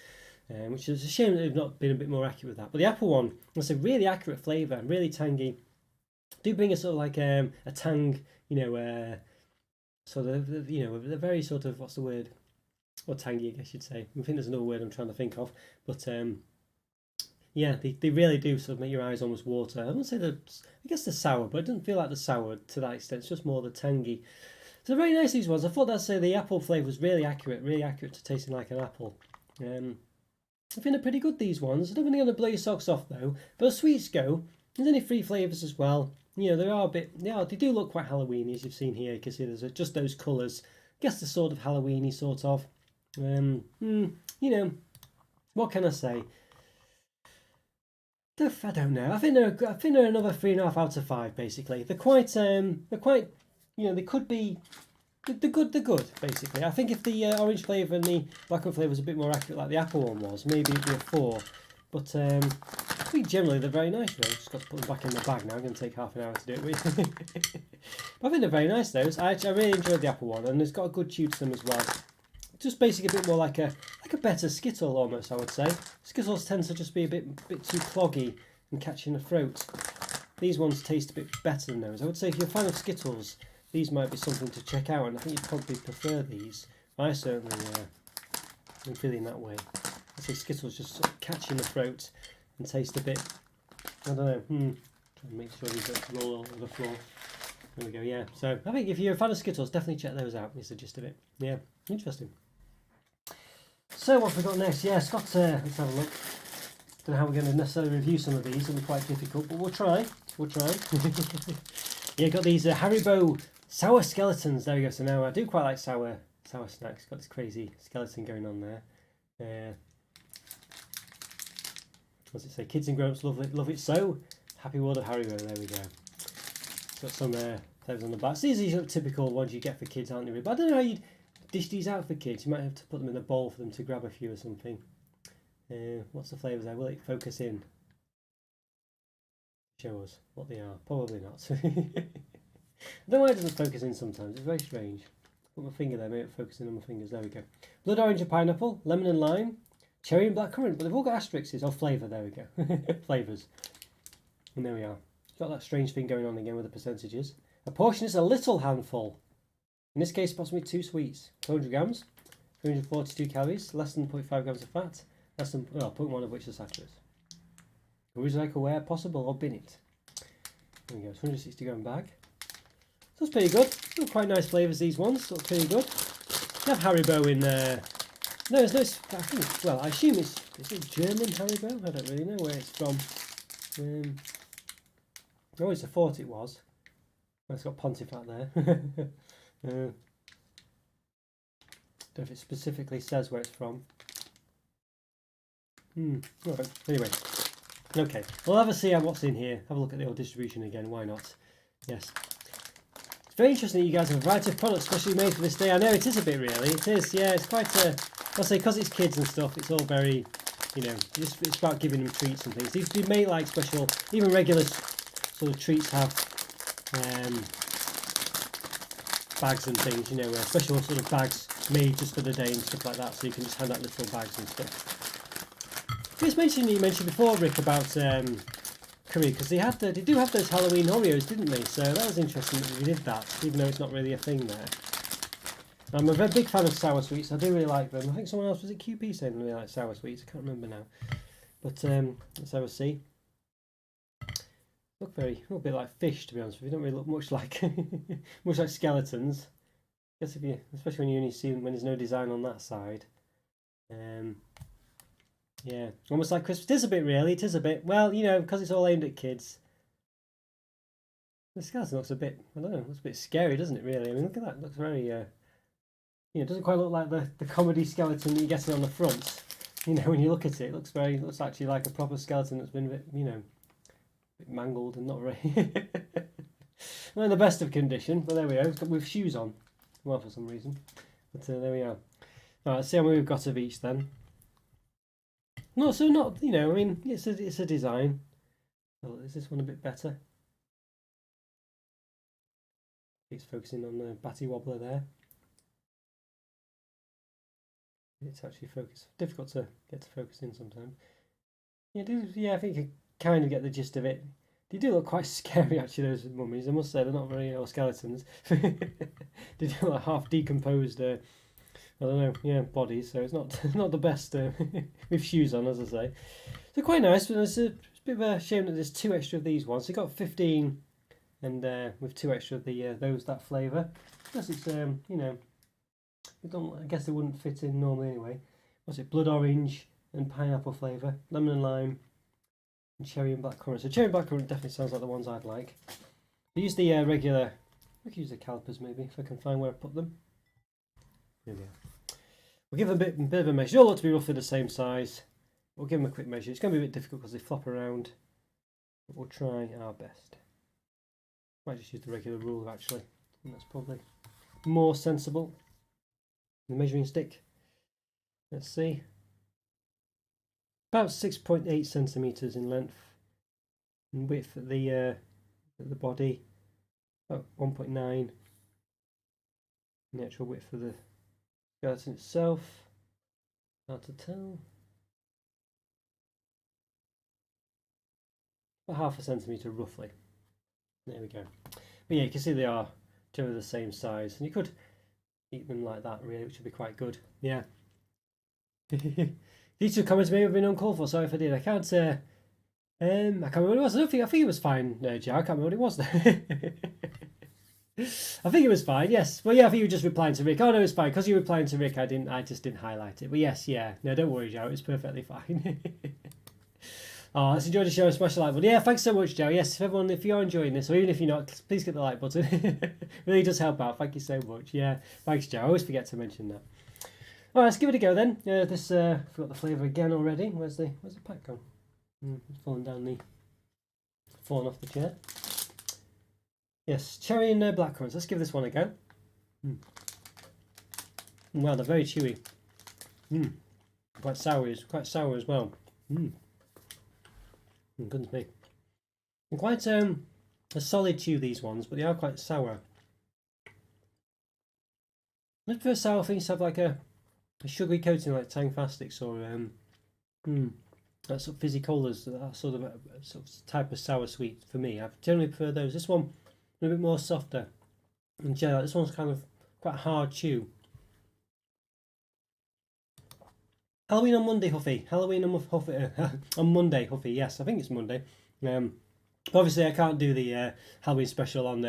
Which is a shame that they've not been a bit more accurate with that. But the apple one, it's a really accurate flavour, really tangy. Do bring a sort of like a tang, you know. So you know, they're very sort of, what's the word? Or tangy, I guess you'd say. I think there's another word I'm trying to think of. But yeah, they really do sort of make your eyes almost water. I wouldn't say I guess they're sour, but it doesn't feel like they're sour to that extent. It's just more the tangy. So they're very nice, these ones. I thought the apple flavour was really accurate to tasting like an apple. I think they're pretty good, these ones. I don't think they're going to blow your socks off, though. But as sweets go, there's only 3 flavours as well. You know, they do look quite Halloweeny, as you've seen here. You can see there's just those colours. I guess they're sort of Halloweeny, sort of. You know, what can I say? I don't know. I think they're another 3.5 out of 5, basically. They're quite, you know, they could be, they're good, basically. I think if the orange flavour and the blackcurrant flavour was a bit more accurate like the apple one was, maybe it'd be a 4. But I think generally they're very nice. Really. Just got to put them back in the bag now. I'm going to take half an hour to do it with. But I think they're very nice, those. I really enjoyed the apple one, and it's got a good chew to them as well. Just basically a bit more like a better Skittle almost, I would say. Skittles tend to just be a bit too cloggy and catch in the throat. These ones taste a bit better than those. I would say if you're a fan of Skittles, these might be something to check out, and I think you'd probably prefer these. I certainly am feeling that way. I say Skittles just sort of catch in the throat and taste a bit, I don't know, try and make sure these don't roll all over the floor. There we go, yeah. So I think if you're a fan of Skittles, definitely check those out, is the gist of it. Yeah, interesting. So what have we got next? Yeah, Scott, let's have a look. Don't know how we're going to necessarily review some of these, it'll be quite difficult, but we'll try. Yeah, got these Haribo sour skeletons, there we go. So now I do quite like sour snacks, got this crazy skeleton going on there. What's it say? Kids and grown-ups love it so. Happy World of Haribo, there we go. It's got some flavours on the back. So these are typical ones you get for kids, aren't they? But I don't know how you'd dish these out for kids. You might have to put them in a bowl for them to grab a few or something. What's the flavours there? Will it focus in? Show us what they are. Probably not. I don't know why it doesn't focus in sometimes. It's very strange. Put my finger there, maybe it focus in on my fingers. There we go. Blood orange and pineapple, lemon and lime, cherry and blackcurrant, but they've all got asterisks or flavour. There we go. Flavours. And there we are. Got that strange thing going on again with the percentages. A portion is a little handful. In this case, approximately 2 sweets. 200 grams, 342 calories, less than 0.5 grams of fat, less than 0.1 of which is saturated. Would you like aware possible or bin it? There we go. 160 gram bag. So that's pretty good. Still quite nice flavours, these ones. Still pretty good. You have Haribo in there. No, there's no. I think. Well, I assume is it German Haribo? I don't really know where it's from. I always thought it was. Well, it's got Pontifat there. Don't know if it specifically says where it's from. Right. Anyway, okay. We'll have a see what's in here. Have a look at the old distribution again. Why not? Yes. It's very interesting that you guys have a variety of products especially made for this day. I know it is a bit really. It is, yeah. It's quite I'll say because it's kids and stuff, it's all very, you know, it's about giving them treats and things. These do make like special, even regular sort of treats have bags and things, you know, special sort of bags made just for the day and stuff like that, so you can just hand out little bags and stuff. You mentioned before, Rick, about Korea, because they do have those Halloween Oreos, didn't they? So that was interesting that they did that, even though it's not really a thing there. I'm a very big fan of sour sweets. I do really like them. I think someone else, was it QP, saying they really like sour sweets? I can't remember now. But let's have a see. Look a little bit like fish, to be honest with you. They don't really look much like much like skeletons. I guess especially when you only see them when there's no design on that side. Yeah, almost like Christmas. It is a bit really. It is a bit, well, you know, because it's all aimed at kids. The skeleton looks a bit, I don't know, looks a bit scary, doesn't it? Really. I mean, look at that. It looks very, you know, it doesn't quite look like the comedy skeleton that you get on the front. You know, when you look at it, it looks actually like a proper skeleton that's been a bit, you know, a bit mangled and not very not in the best of condition. But there we are. It's got with shoes on, well, for some reason. But there we are. All right, let's see how many we've got of each then. You know, I mean, it's a design. Oh, is this one a bit better? It's focusing on the Batty Wobbler there. It's actually focused. Difficult to get to focus in sometimes. Yeah, I think you kind of get the gist of it. They do look quite scary, actually, those mummies. I must say, they're not very, or skeletons. They do look like half decomposed, I don't know, yeah, bodies. So it's not the best with shoes on, as I say. So quite nice, but it's a bit of a shame that there's 2 extra of these ones. So you got 15, and with 2 extra of that flavour. Plus it's you know, I guess they wouldn't fit in normally anyway. What's it? Blood orange and pineapple flavour, lemon and lime, and cherry and blackcurrant. So cherry and blackcurrant definitely sounds like the ones I'd like. I use the regular. I could use the calipers maybe if I can find where I put them. Here we are. We'll give them a bit of a measure. They all ought to be roughly the same size. We'll give them a quick measure. It's going to be a bit difficult because they flop around, but we'll try our best. Might just use the regular ruler actually. I think that's probably more sensible. The measuring stick. Let's see. About 6.8 centimeters in length and width at the body. About 1.9. And the actual width of the skeleton itself. Hard to tell. About 0.5 centimeter roughly. There we go. But yeah, you can see they are generally the same size, and you could eat them like that really, which would be quite good. Yeah. These 2 comments may have been uncalled for. Sorry if I did. I can't remember what it was. I think it was fine, Joe. I can't remember what it was. I think it was fine. Yes. Well, yeah. I think you were just replying to Rick. Oh no, it's fine because you were replying to Rick. I just didn't highlight it. But yes, yeah. No, don't worry, Joe. It's perfectly fine. Oh, let's enjoy the show and smash the like button. Yeah, thanks so much, Joe. Yes, if you're enjoying this, or even if you're not, please hit the like button. It really does help out. Thank you so much. Yeah, thanks, Joe. I always forget to mention that. All right, let's give it a go then. This forgot the flavour again already. Where's the pack gone? It's fallen off the chair. Yes, cherry and blackcurrants. Let's give this one a go. Wow, they're very chewy. Quite sour as well. Goodness me. And quite a solid chew, these ones, but they are quite sour. I prefer sour things to have like a sugary coating like Tangfastics or that sort of fizzy colas, that sort of type of sour sweet for me. I generally prefer those. This one a bit more softer and jelly. This one's kind of quite hard chew. Halloween on Monday, Huffy. Halloween on Huffy. On Monday, Huffy. Yes, I think it's Monday. Obviously, I can't do the Halloween special on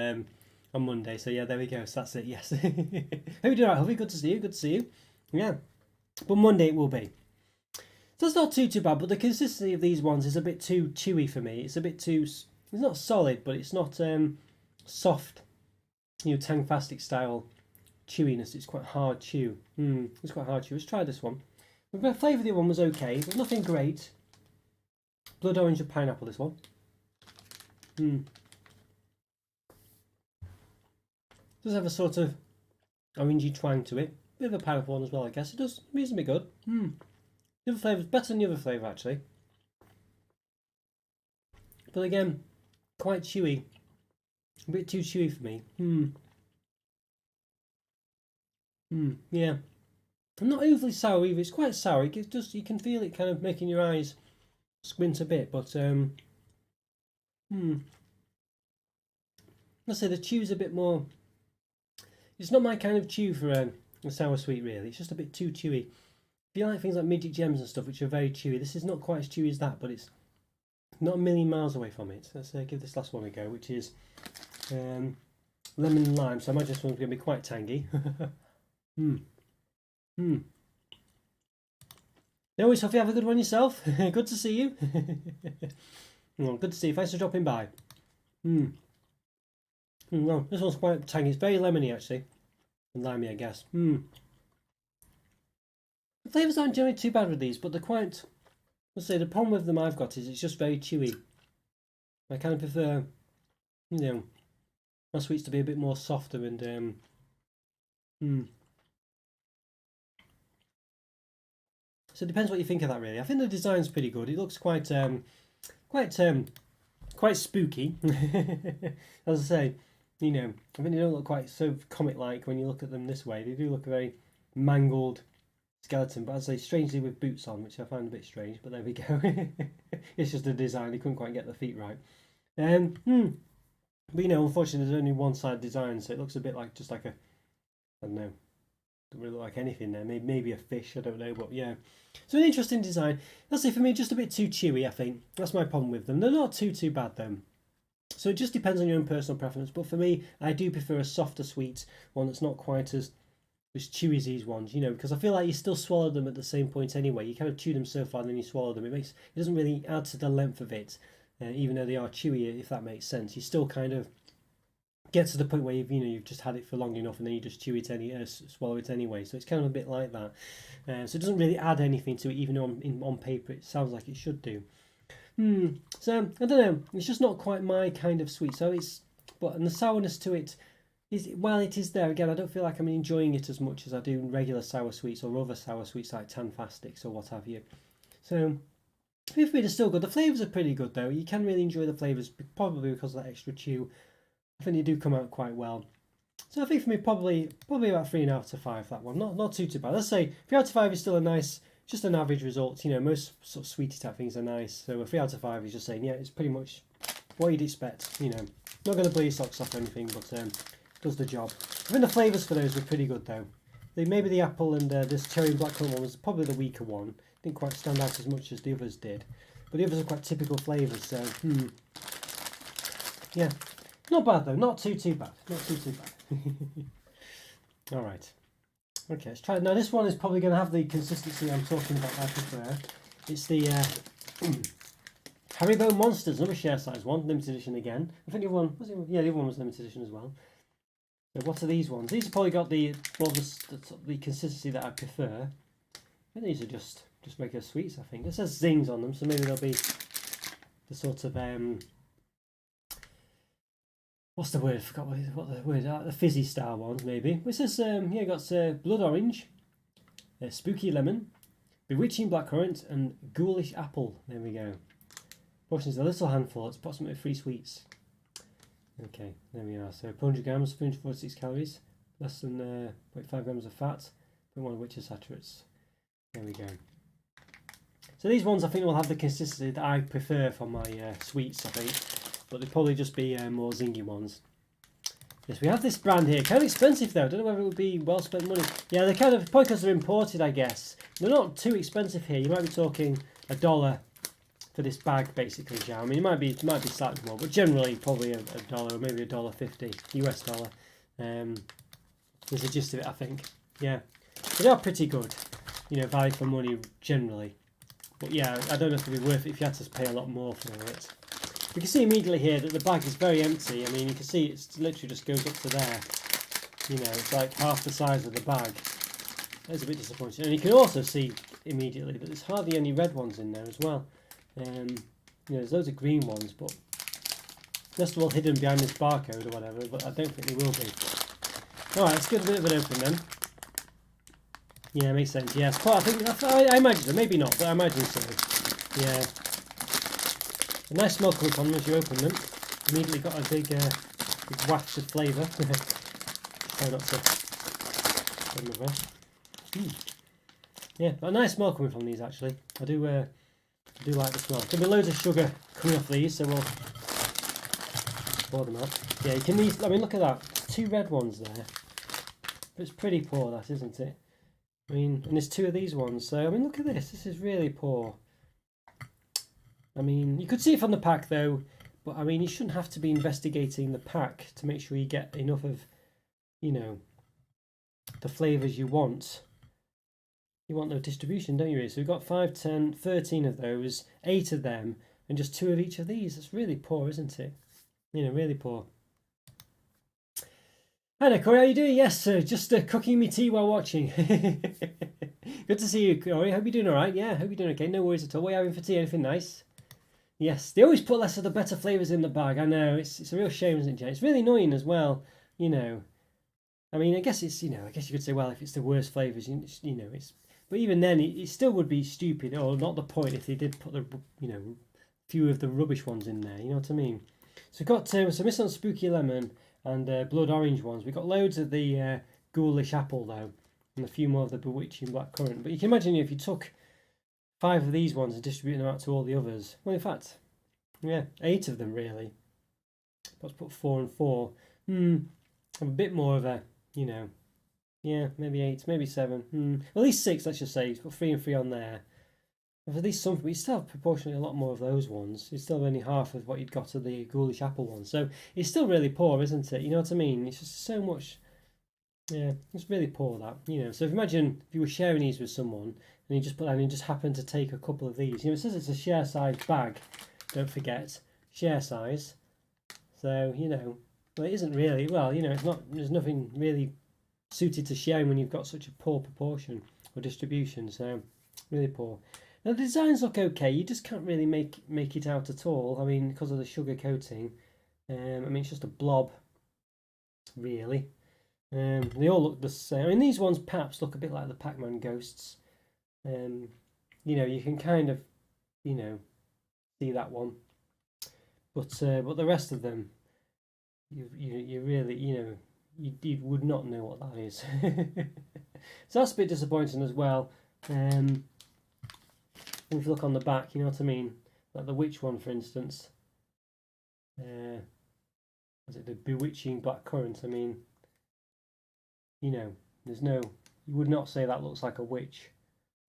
Monday. So yeah, there we go. So that's it. Yes. How you doing, right, Huffy? Good to see you. Good to see you. Yeah, but Monday it will be. So it's not too bad. But the consistency of these ones is a bit too chewy for me. It's a bit too. It's not solid, but it's not soft. You know, Tangfastic style chewiness. It's quite hard chew. It's quite hard chew. Let's try this one. The flavour of the one was okay, but nothing great. Blood orange and pineapple, this one. Does have a sort of orangey twang to it. Bit of a pineapple one as well, I guess. It does reasonably good. The other flavour's better than the other flavour, actually. But again, quite chewy. A bit too chewy for me. Yeah. Not overly sour either. It's quite sour. It just, you can feel it kind of making your eyes squint a bit, but let's say the chew's a bit more. It's not my kind of chew for a sour sweet, really. It's just a bit too chewy. If you like things like midget gems and stuff, which are very chewy, this is not quite as chewy as that, but it's not a million miles away from it. Let's give this last one a go, which is lemon and lime. So I imagine this one's going to be quite tangy. No worries, Sophie, have a good one yourself. Good to see you. Well, good to see you. Thanks for dropping by. Well, this one's quite tangy. It's very lemony, actually. And limey, I guess. The flavours aren't generally too bad with these, but they're quite... Let's say the problem with them I've got is it's just very chewy. I kind of prefer, you know, my sweets to be a bit more softer and... So it depends what you think of that, really. I think the design's pretty good. It looks quite spooky. As I say, you know, I think they don't look quite so comic-like when you look at them this way. They do look a very mangled skeleton, but as I say, strangely with boots on, which I find a bit strange. But there we go. It's just a design. They couldn't quite get the feet right. But you know, unfortunately, there's only one side design, so it looks a bit like just like a, I don't know. Doesn't really look like anything there. Maybe a fish, I don't know, but yeah. So an interesting design. Let's say for me, just a bit too chewy, I think. That's my problem with them. They're not too bad though. So it just depends on your own personal preference. But for me, I do prefer a softer sweet one that's not quite as chewy as these ones, you know, because I feel like you still swallow them at the same point anyway. You kind of chew them so far and then you swallow them. It doesn't really add to the length of it, even though they are chewy, if that makes sense. You still kind of get to the point where you've just had it for long enough and then you just swallow it anyway. So it's kind of a bit like that. So it doesn't really add anything to it, even though on paper it sounds like it should do. So I don't know. It's just not quite my kind of sweet. So and the sourness to it is, while it is there, again, I don't feel like I'm enjoying it as much as I do regular sour sweets or other sour sweets like Tanfastics or what have you. So for me, they're still good. The flavours are pretty good though. You can really enjoy the flavours, probably because of that extra chew. I think they do come out quite well. So I think for me, probably about 3.5 out of 5, that one. Not too bad. Let's say 3 out of 5 is still a nice, just an average result. You know, most sort of sweetie type things are nice. So a 3 out of 5 is just saying, yeah, it's pretty much what you'd expect. You know, not going to blow your socks off or anything, but does the job. I think the flavours for those were pretty good though. Maybe the apple and this cherry and blackcurrant one was probably the weaker one. Didn't quite stand out as much as the others did. But the others are quite typical flavours, so yeah. Not bad though, not too bad. Not too bad. Alright. Okay, let's try it. Now this one is probably going to have the consistency I'm talking about, I prefer. It's the Haribo Monsters, another share size one, limited edition again. I think the other one, the other one was limited edition as well. So what are these ones? These have probably got the consistency that I prefer. I think these are just regular sweets, I think. It says zings on them, so maybe they'll be the sort of what's the word? I forgot what the word are. The fizzy style ones, maybe. It says here got blood orange, spooky lemon, bewitching blackcurrant, and ghoulish apple. There we go. Portions a little handful. It's approximately 3 sweets. Okay, there we are. So 400 grams, 346 calories, less than 0.5 grams of fat, 0.1 of which are saturates. There we go. So these ones I think will have the consistency that I prefer for my sweets, I think. But they'll probably just be more zingy ones. Yes, we have this brand here. Kind of expensive though. I don't know whether it would be well spent money. Yeah, they're kind of, probably because they're imported, I guess. They're not too expensive here. You might be talking $1 for this bag, basically, Joe. I mean, it might be slightly more, but generally probably $1 or maybe $1.50 US dollar. Is the gist of it, I think. Yeah, but they are pretty good. You know, value for money generally. But yeah, I don't know if it'd be worth it if you had to pay a lot more for it. You can see immediately here that the bag is very empty. I mean, you can see it's literally just goes up to there. You know, it's like half the size of the bag. That's a bit disappointing. And you can also see immediately that there's hardly any red ones in there as well. There's loads of green ones, but they're all hidden behind this barcode or whatever, but I don't think they will be. Alright, let's give it a bit of an open then. Yeah, makes sense. Yeah, it's quite, I imagine so. Maybe not, but I imagine so. Yeah. A nice smell coming from them as you open them. Immediately got a big wafts of flavour. Try not to. Yeah, got a nice smell coming from these actually. I do like the smell. There'll be loads of sugar coming off these, so we'll pour them out. Yeah, you can use. I mean, look at that. 2 red ones there. It's pretty poor, that, isn't it? I mean, and there's 2 of these ones. So I mean, look at this. This is really poor. I mean, you could see it from the pack though, but I mean, you shouldn't have to be investigating the pack to make sure you get enough of, the flavours you want. You want the distribution, don't you really? So we've got 5, 10, 13 of those, 8 of them, and just 2 of each of these. That's really poor, isn't it? Really poor. Hi there, Corey, how you doing? Yes, sir, just cooking me tea while watching. Good to see you, Corey. Hope you're doing all right. Yeah, hope you're doing okay. No worries at all. What are you having for tea? Anything nice? Yes, they always put less of the better flavours in the bag. I know, it's a real shame, isn't it, Jay? It's really annoying as well, I mean, I guess it's, I guess you could say, well, if it's the worst flavours, it's... But even then, it still would be stupid, or not the point, if they did put the, few of the rubbish ones in there, you know what I mean? So we've got some Miss on Spooky Lemon and blood orange ones. We've got loads of the ghoulish apple though, and a few more of the bewitching black currant. But you can imagine if you took 5 of these ones and distributed them out to all the others. Well, in fact, yeah, 8 of them really. Let's put 4 and 4. A bit more of a, yeah, maybe 8, maybe 7. Well, at least 6, let's just say. Put 3 and 3 on there. At least some, but you still have proportionally a lot more of those ones. It's still only half of what you'd got of the ghoulish apple one. So it's still really poor, isn't it? You know what I mean? It's just so much. Yeah, it's really poor that. So imagine if you were sharing these with someone and you just put and you just happen to take a couple of these. It says it's a share size bag. Don't forget, share size. So well, it isn't really. Well, it's not. There's nothing really suited to sharing when you've got such a poor proportion or distribution. So really poor. Now the designs look okay. You just can't really make it out at all. I mean, because of the sugar coating. I mean, it's just a blob, really. They all look the same. I mean, these ones perhaps look a bit like the Pac-Man ghosts. You can kind of, see that one. But the rest of them, you really, you would not know what that is. So that's a bit disappointing as well. If you look on the back, you know what I mean? Like the witch one, for instance. Was it the bewitching black currant? I mean, there's no... You would not say that looks like a witch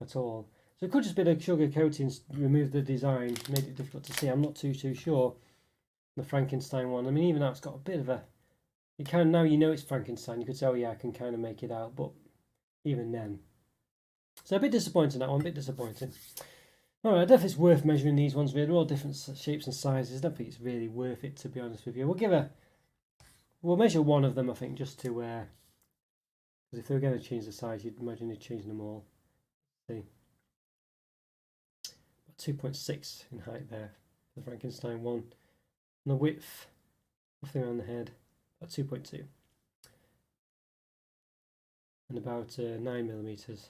at all. So it could just be the sugar coatings removed the design, made it difficult to see. I'm not too sure. The Frankenstein one. I mean, even though it's got a bit of a... You kind of, now it's Frankenstein. You could say, oh yeah, I can kind of make it out. But even then. So a bit disappointing, that one. A bit disappointing. Alright, I don't think it's worth measuring these ones. They're all different shapes and sizes. I don't think it's really worth it, to be honest with you. We'll measure one of them, I think, just to... Because if they were going to change the size, you'd imagine they'd change them all. Let's see. About 2.6 in height there, the Frankenstein one. And the width, roughly around the head, about 2.2. And about 9mm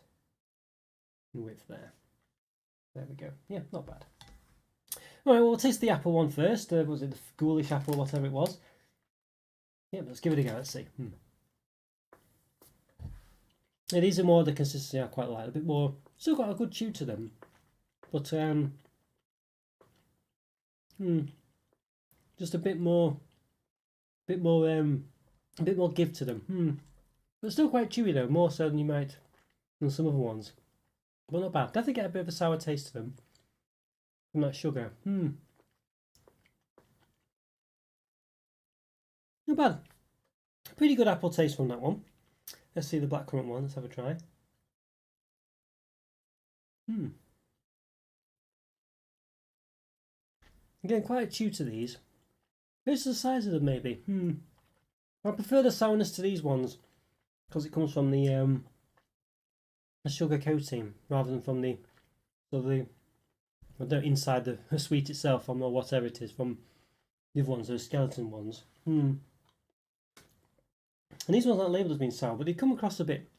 in width there. There we go. Yeah, not bad. Alright, well, we'll taste the apple one first. Was it the ghoulish apple, whatever it was? Yeah, let's give it a go. Let's see. Yeah, these are more the consistency I quite like. A bit more. Still got a good chew to them, but just a bit more give to them. But still quite chewy though, more so than you might than some other ones. But not bad. Definitely get a bit of a sour taste to them from that sugar. Not bad. Pretty good apple taste from that one. Let's see the blackcurrant one. Let's have a try. Again, quite a chew to these. This is the size of them, maybe. I prefer the sourness to these ones because it comes from the a sugar coating rather than from the sort of the I don't know, inside the sweet itself from or whatever it is from the other ones, those skeleton ones. And these ones aren't labelled as being sour, but they come across a bit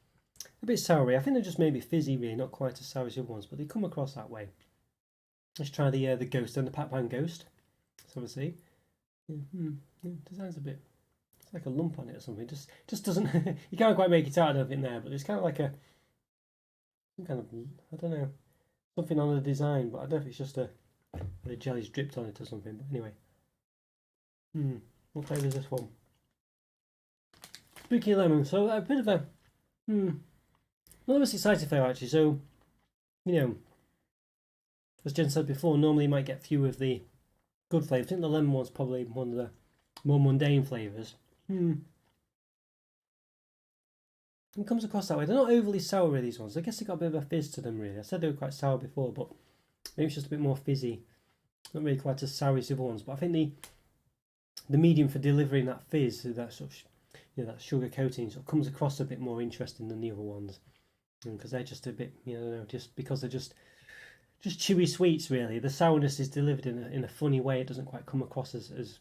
soury. I think they're just maybe fizzy, really, not quite as sour as the other ones, but they come across that way. Let's try the ghost and the Pac-Man ghost. So we'll see. Design's a bit. It's like a lump on it or something. Just doesn't. You can't quite make it out. I don't think there, but it's kind of like some kind of I don't know something on the design, but I don't know if it's just the jelly's dripped on it or something. But anyway. What flavour is this one? Spooky lemon. So a bit of a not the most exciting flavour actually. So as Jen said before, normally you might get few of the good flavours. I think the lemon one's probably one of the more mundane flavours. It comes across that way. They're not overly sour, really, these ones. I guess they got a bit of a fizz to them, really. I said they were quite sour before, but maybe it's just a bit more fizzy. Not really quite as sour as the other ones, but I think the medium for delivering that fizz, that sort of that sugar coating, sort of comes across a bit more interesting than the other ones, because they're just a bit, just because they're just chewy sweets, really. The sourness is delivered in a funny way. It doesn't quite come across as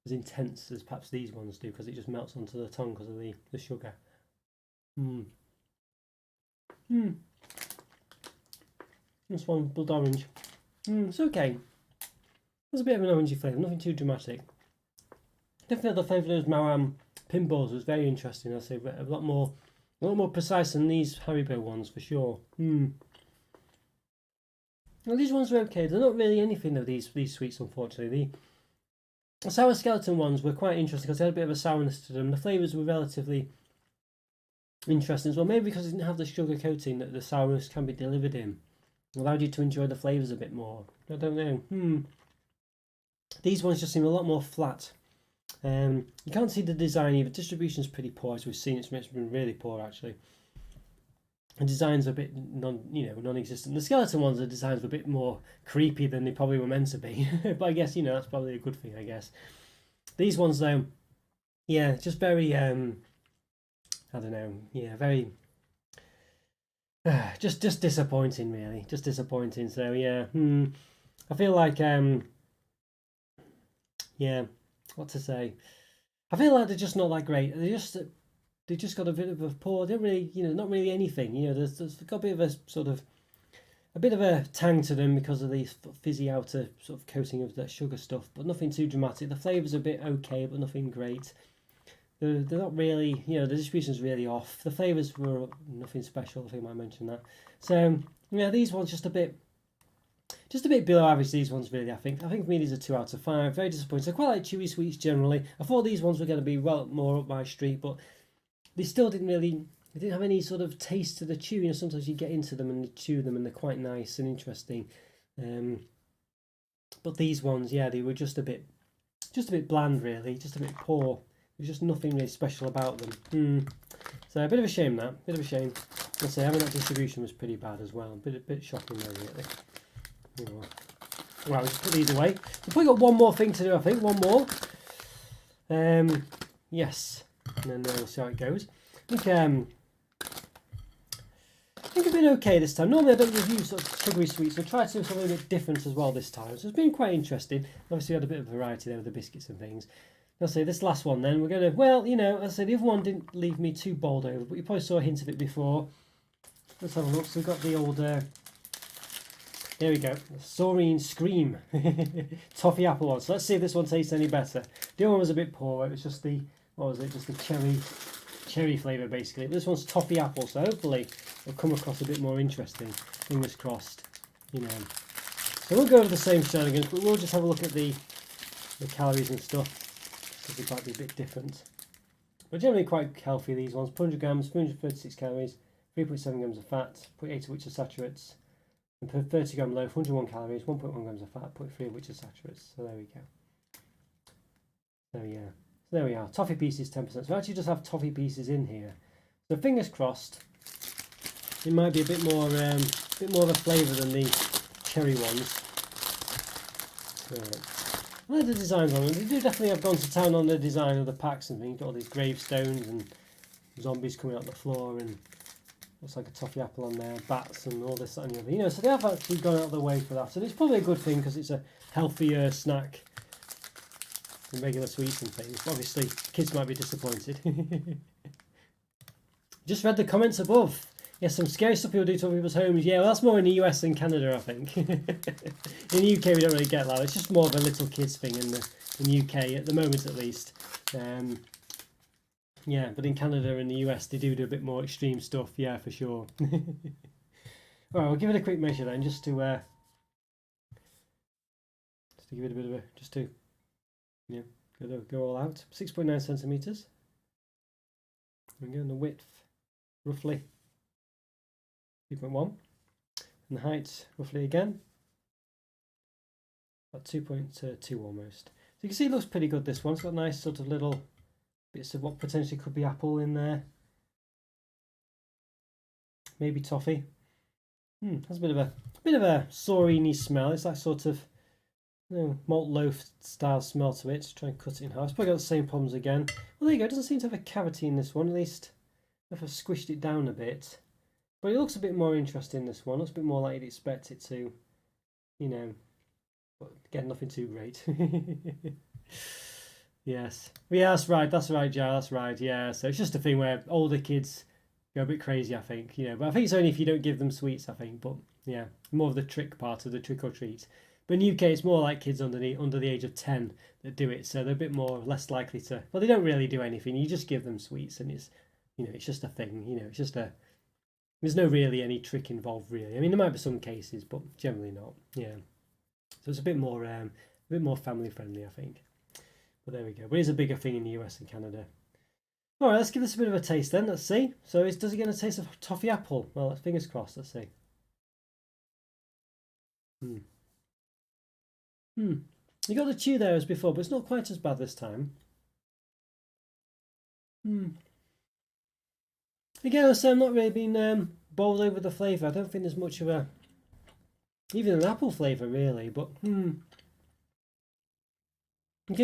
intense as perhaps these ones do, because it just melts onto the tongue because of the sugar. This one, blood orange. It's okay. There's a bit of an orangey flavour, nothing too dramatic. Definitely the flavour of those Maram pinballs was very interesting. I say a lot more precise than these Haribo ones for sure. Well, these ones are okay. They're not really anything of these sweets, unfortunately. The sour skeleton ones were quite interesting because they had a bit of a sourness to them. The flavours were relatively interesting as well. Maybe because it didn't have the sugar coating that the sourness can be delivered in. It allowed you to enjoy the flavours a bit more. I don't know. These ones just seem a lot more flat. You can't see the design either. Distribution's pretty poor, as we've seen. It's been really poor, actually. The designs are a bit non-existent. The skeleton ones, the designs were a bit more creepy than they probably were meant to be. But I guess that's probably a good thing. I guess these ones, though, just very I don't know. Very just disappointing, really. Just disappointing. So I feel like what to say? I feel like they're just not that great. They just got a bit of a poor. They don't really, not really anything. There's got a bit of a sort of a bit of a tang to them because of the fizzy outer sort of coating of that sugar stuff, but nothing too dramatic. The flavours are a bit okay, but nothing great. They're not really, the distribution's really off. The flavours were nothing special. I think I might mention that. So these ones just a bit below average. These ones really, I think for me these are 2 out of 5. Very disappointing. I quite like chewy sweets generally. I thought these ones were going to be well more up my street, but they still didn't have any sort of taste to the chew. Sometimes you get into them and you chew them and they're quite nice and interesting. But these ones, they were just a bit bland, really, just a bit poor. There's just nothing really special about them. So a bit of a shame that. Bit of a shame. I'd say having that distribution was pretty bad as well. A bit shocking there, really. Well, just put these away. We've probably got one more thing to do, I think. One more. Yes. And then we'll see how it goes. I think I've been okay this time. Normally I don't review sort of sugary sweets, so I tried to do something a bit different as well this time. So it's been quite interesting. Obviously we had a bit of variety there with the biscuits and things. I'll say this last one then, we're going to, I say the other one didn't leave me too bowled over, but you probably saw a hint of it before. Let's have a look. So we've got the old, here we go, Saurine Scream toffee apple one. So let's see if this one tastes any better. The other one was a bit poor. It was just the, just the cherry flavour basically. But this one's toffee apple, so hopefully it'll come across a bit more interesting. Fingers crossed, So we'll go over the same shenanigans, but we'll just have a look at the calories and stuff. Because they might be a bit different. But generally quite healthy, these ones. 400 grams, 336 calories, 3.7 grams of fat, 0.8 of which are saturates. And per 30 gram loaf, 101 calories, 1.1 grams of fat, 0.3 of which are saturates. So there we go. So there we are. Toffee pieces 10%. So we actually just have toffee pieces in here. So fingers crossed, it might be a bit more of a flavour than the cherry ones. I like the designs on them. They do definitely have gone to town on the design of the packs and things. Got all these gravestones and zombies coming out the floor and looks like a toffee apple on there, bats and all this and the other. You know, so they have actually gone out of the way for that. And it's probably a good thing because it's a healthier snack than regular sweets and things. Obviously, kids might be disappointed. Just read the comments above. Yes, some scary stuff people do to other people's homes. Yeah, well, that's more in the US than Canada, I think. In the UK, we don't really get that. It's just more of a little kids thing in the UK, at the moment at least. Yeah, but in Canada and the US, they do a bit more extreme stuff. Yeah, for sure. All right, we'll give it a quick measure then, just to give it a bit of go all out. 6.9 centimeters. There we go, and the width, roughly 3.1, and the height, roughly again, about 2.2 almost. So you can see it looks pretty good, this one. It's got nice sort of little bits of what potentially could be apple in there. Maybe toffee. Has a bit of a sorry smell. It's like sort of, you know, malt loaf style smell to it. Try and cut it in half. It's probably got the same problems again. Well, there you go. It doesn't seem to have a cavity in this one, at least if I've squished it down a bit. But it looks a bit more interesting, this one. Looks a bit more like you'd expect it to, you know. But again, nothing too great. Yes. Yeah, that's right, Jar, that's right, yeah. So it's just a thing where older kids go a bit crazy, I think, you know. But I think it's only if you don't give them sweets, I think. But yeah, more of the trick part of the trick or treat. But in the UK, it's more like kids under the age of 10 that do it. So they're a bit less likely to, well, they don't really do anything. You just give them sweets and it's, you know, it's just a thing, you know, it's just there's no really any trick involved, really. I mean, there might be some cases, but generally not, yeah. So it's a bit more family friendly, I think. But there we go. But it is a bigger thing in the US and Canada. All right, let's give this a bit of a taste then. Let's see. So does it get a taste of toffee apple? Well, fingers crossed. Let's see. You got the chew there as before, but it's not quite as bad this time. Again, so I'm not really been bowled over the flavour. I don't think there's much of even an apple flavour really, but again,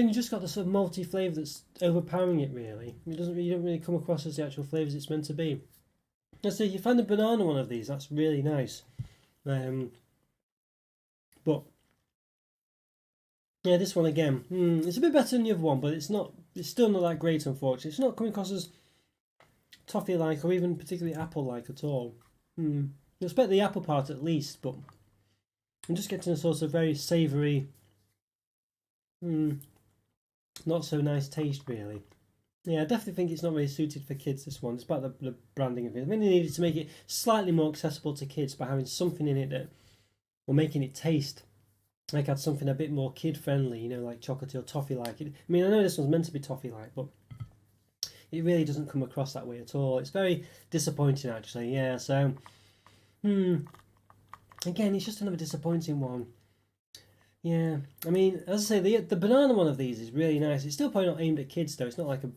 you just got the sort of malty flavour that's overpowering it really. You don't really come across as the actual flavours it's meant to be. Let's see, you find the banana one of these, that's really nice. But yeah, this one again, it's a bit better than the other one, but it's still not that great, unfortunately. It's not coming across as toffee-like or even particularly apple-like at all. You expect the apple part at least, but I'm just getting a sort of very savoury, not so nice taste really. Yeah, I definitely think it's not really suited for kids, this one, despite the branding of it. I mean, they needed to make it slightly more accessible to kids by having something in it that, or making it taste like had something a bit more kid-friendly, you know, like chocolate or toffee-like. I mean, I know this one's meant to be toffee-like, but it really doesn't come across that way at all. It's very disappointing, actually, yeah, so, again, it's just another disappointing one. Yeah, I mean, as I say, the banana one of these is really nice. It's still probably not aimed at kids, though. It's not like a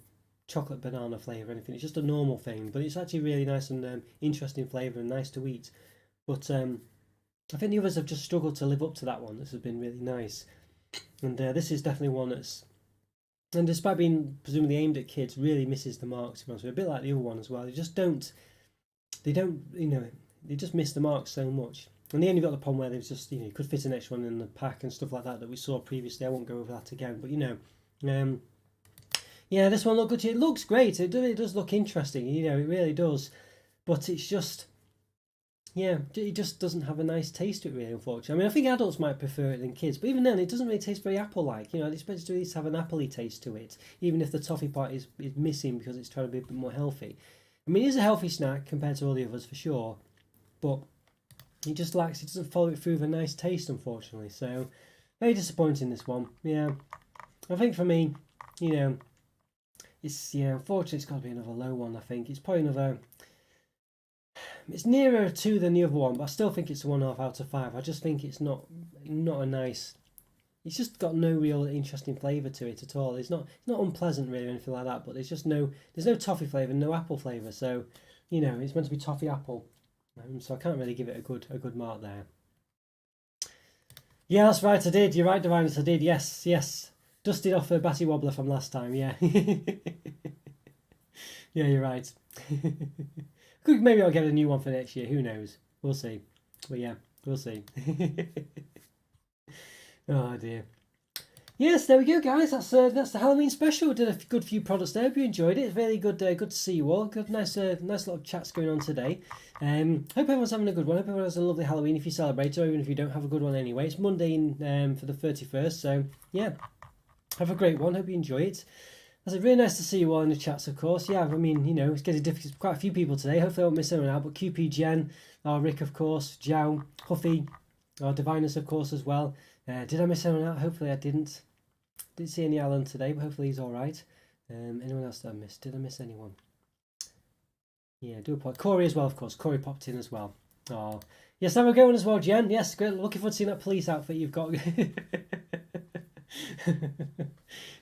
chocolate banana flavour or anything. It's just a normal thing, but it's actually really nice and interesting flavour and nice to eat. But I think the others have just struggled to live up to that one. This has been really nice. And this is definitely one that's, and despite being presumably aimed at kids, really misses the mark, to be honest with you. A bit like the other one as well. They just miss the mark so much. And they only got the problem where there's just, you know, you could fit an extra one in the pack and stuff like that we saw previously. I won't go over that again, but you know, yeah, this one looked good. It looks great. It does look interesting. You know, it really does. But it's just, yeah, it just doesn't have a nice taste to it, really, unfortunately. I mean, I think adults might prefer it than kids, but even then, it doesn't really taste very apple-like. You know, I'd expect it to at least have an apple-y taste to it, even if the toffee part is missing because it's trying to be a bit more healthy. I mean, it is a healthy snack compared to all the others, for sure, but it doesn't follow it through with a nice taste, unfortunately. So, very disappointing, this one. Yeah, I think for me, you know, unfortunately, it's got to be another low one, I think. It's probably another, it's nearer a 2 than the other one, but I still think it's a 1.5 out of 5. I just think it's not a nice, it's just got no real interesting flavour to it at all. It's not unpleasant really or anything like that, but there's no toffee flavour, no apple flavour. So, you know, it's meant to be toffee apple. So I can't really give it a good mark there. Yeah, that's right, I did. You're right, Divinus, I did. Yes. Dusted off a Batty Wobbler from last time, yeah. Yeah, you're right. Maybe I'll get a new one for next year. Who knows? We'll see. But yeah, we'll see. Oh dear. Yes, there we go, guys. That's the Halloween special. Did a good few products there. Hope you enjoyed it. It's really good. Good to see you all. Good, nice lot of chats going on today. Hope everyone's having a good one. Hope everyone has a lovely Halloween if you celebrate, or even if you don't have a good one anyway. It's Monday for the 31st, so yeah, have a great one. Hope you enjoy it. It's really nice to see you all in the chats, of course. Yeah, I mean, it's getting difficult. Quite a few people today. Hopefully, I won't miss anyone out. But QP Jen, Rick, of course, Jow, Huffy, Divinus, of course, as well. Did I miss anyone out? Hopefully I didn't. Didn't see any Alan today, but hopefully he's alright. Anyone else that I missed? Did I miss anyone? Yeah, do apologize. Corey as well, of course. Corey popped in as well. Oh, yes, have a good one as well, Jen. Yes, great. Looking forward to seeing that police outfit you've got.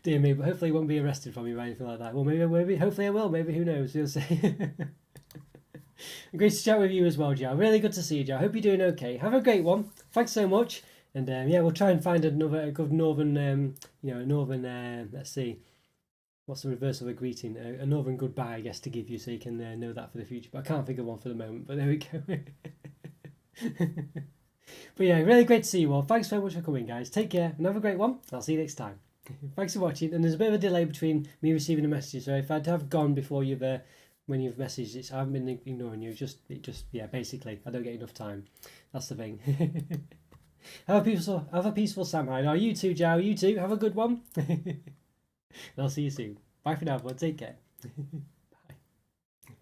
Dear me, but hopefully he won't be arrested from you or anything like that. Well, maybe, hopefully I will. Maybe, who knows? You'll see. Great to chat with you as well, Joe. Really good to see you, Joe. Hope you're doing okay. Have a great one. Thanks so much. And yeah, we'll try and find a good northern, let's see, what's the reverse of a greeting? A northern goodbye, I guess, to give you, so you can know that for the future. But I can't think of one for the moment. But there we go. But yeah, really great to see you all. Thanks so much for coming, guys. Take care and have a great one. I'll see you next time. Thanks for watching. And there's a bit of a delay between me receiving the messages, so if I'd have gone before you've when you've messaged, I haven't been ignoring you. Yeah, basically, I don't get enough time. That's the thing. Have a peaceful Samhain. Oh, you too, Jow. You too. Have a good one. I'll see you soon. Bye for now, everyone. Take care.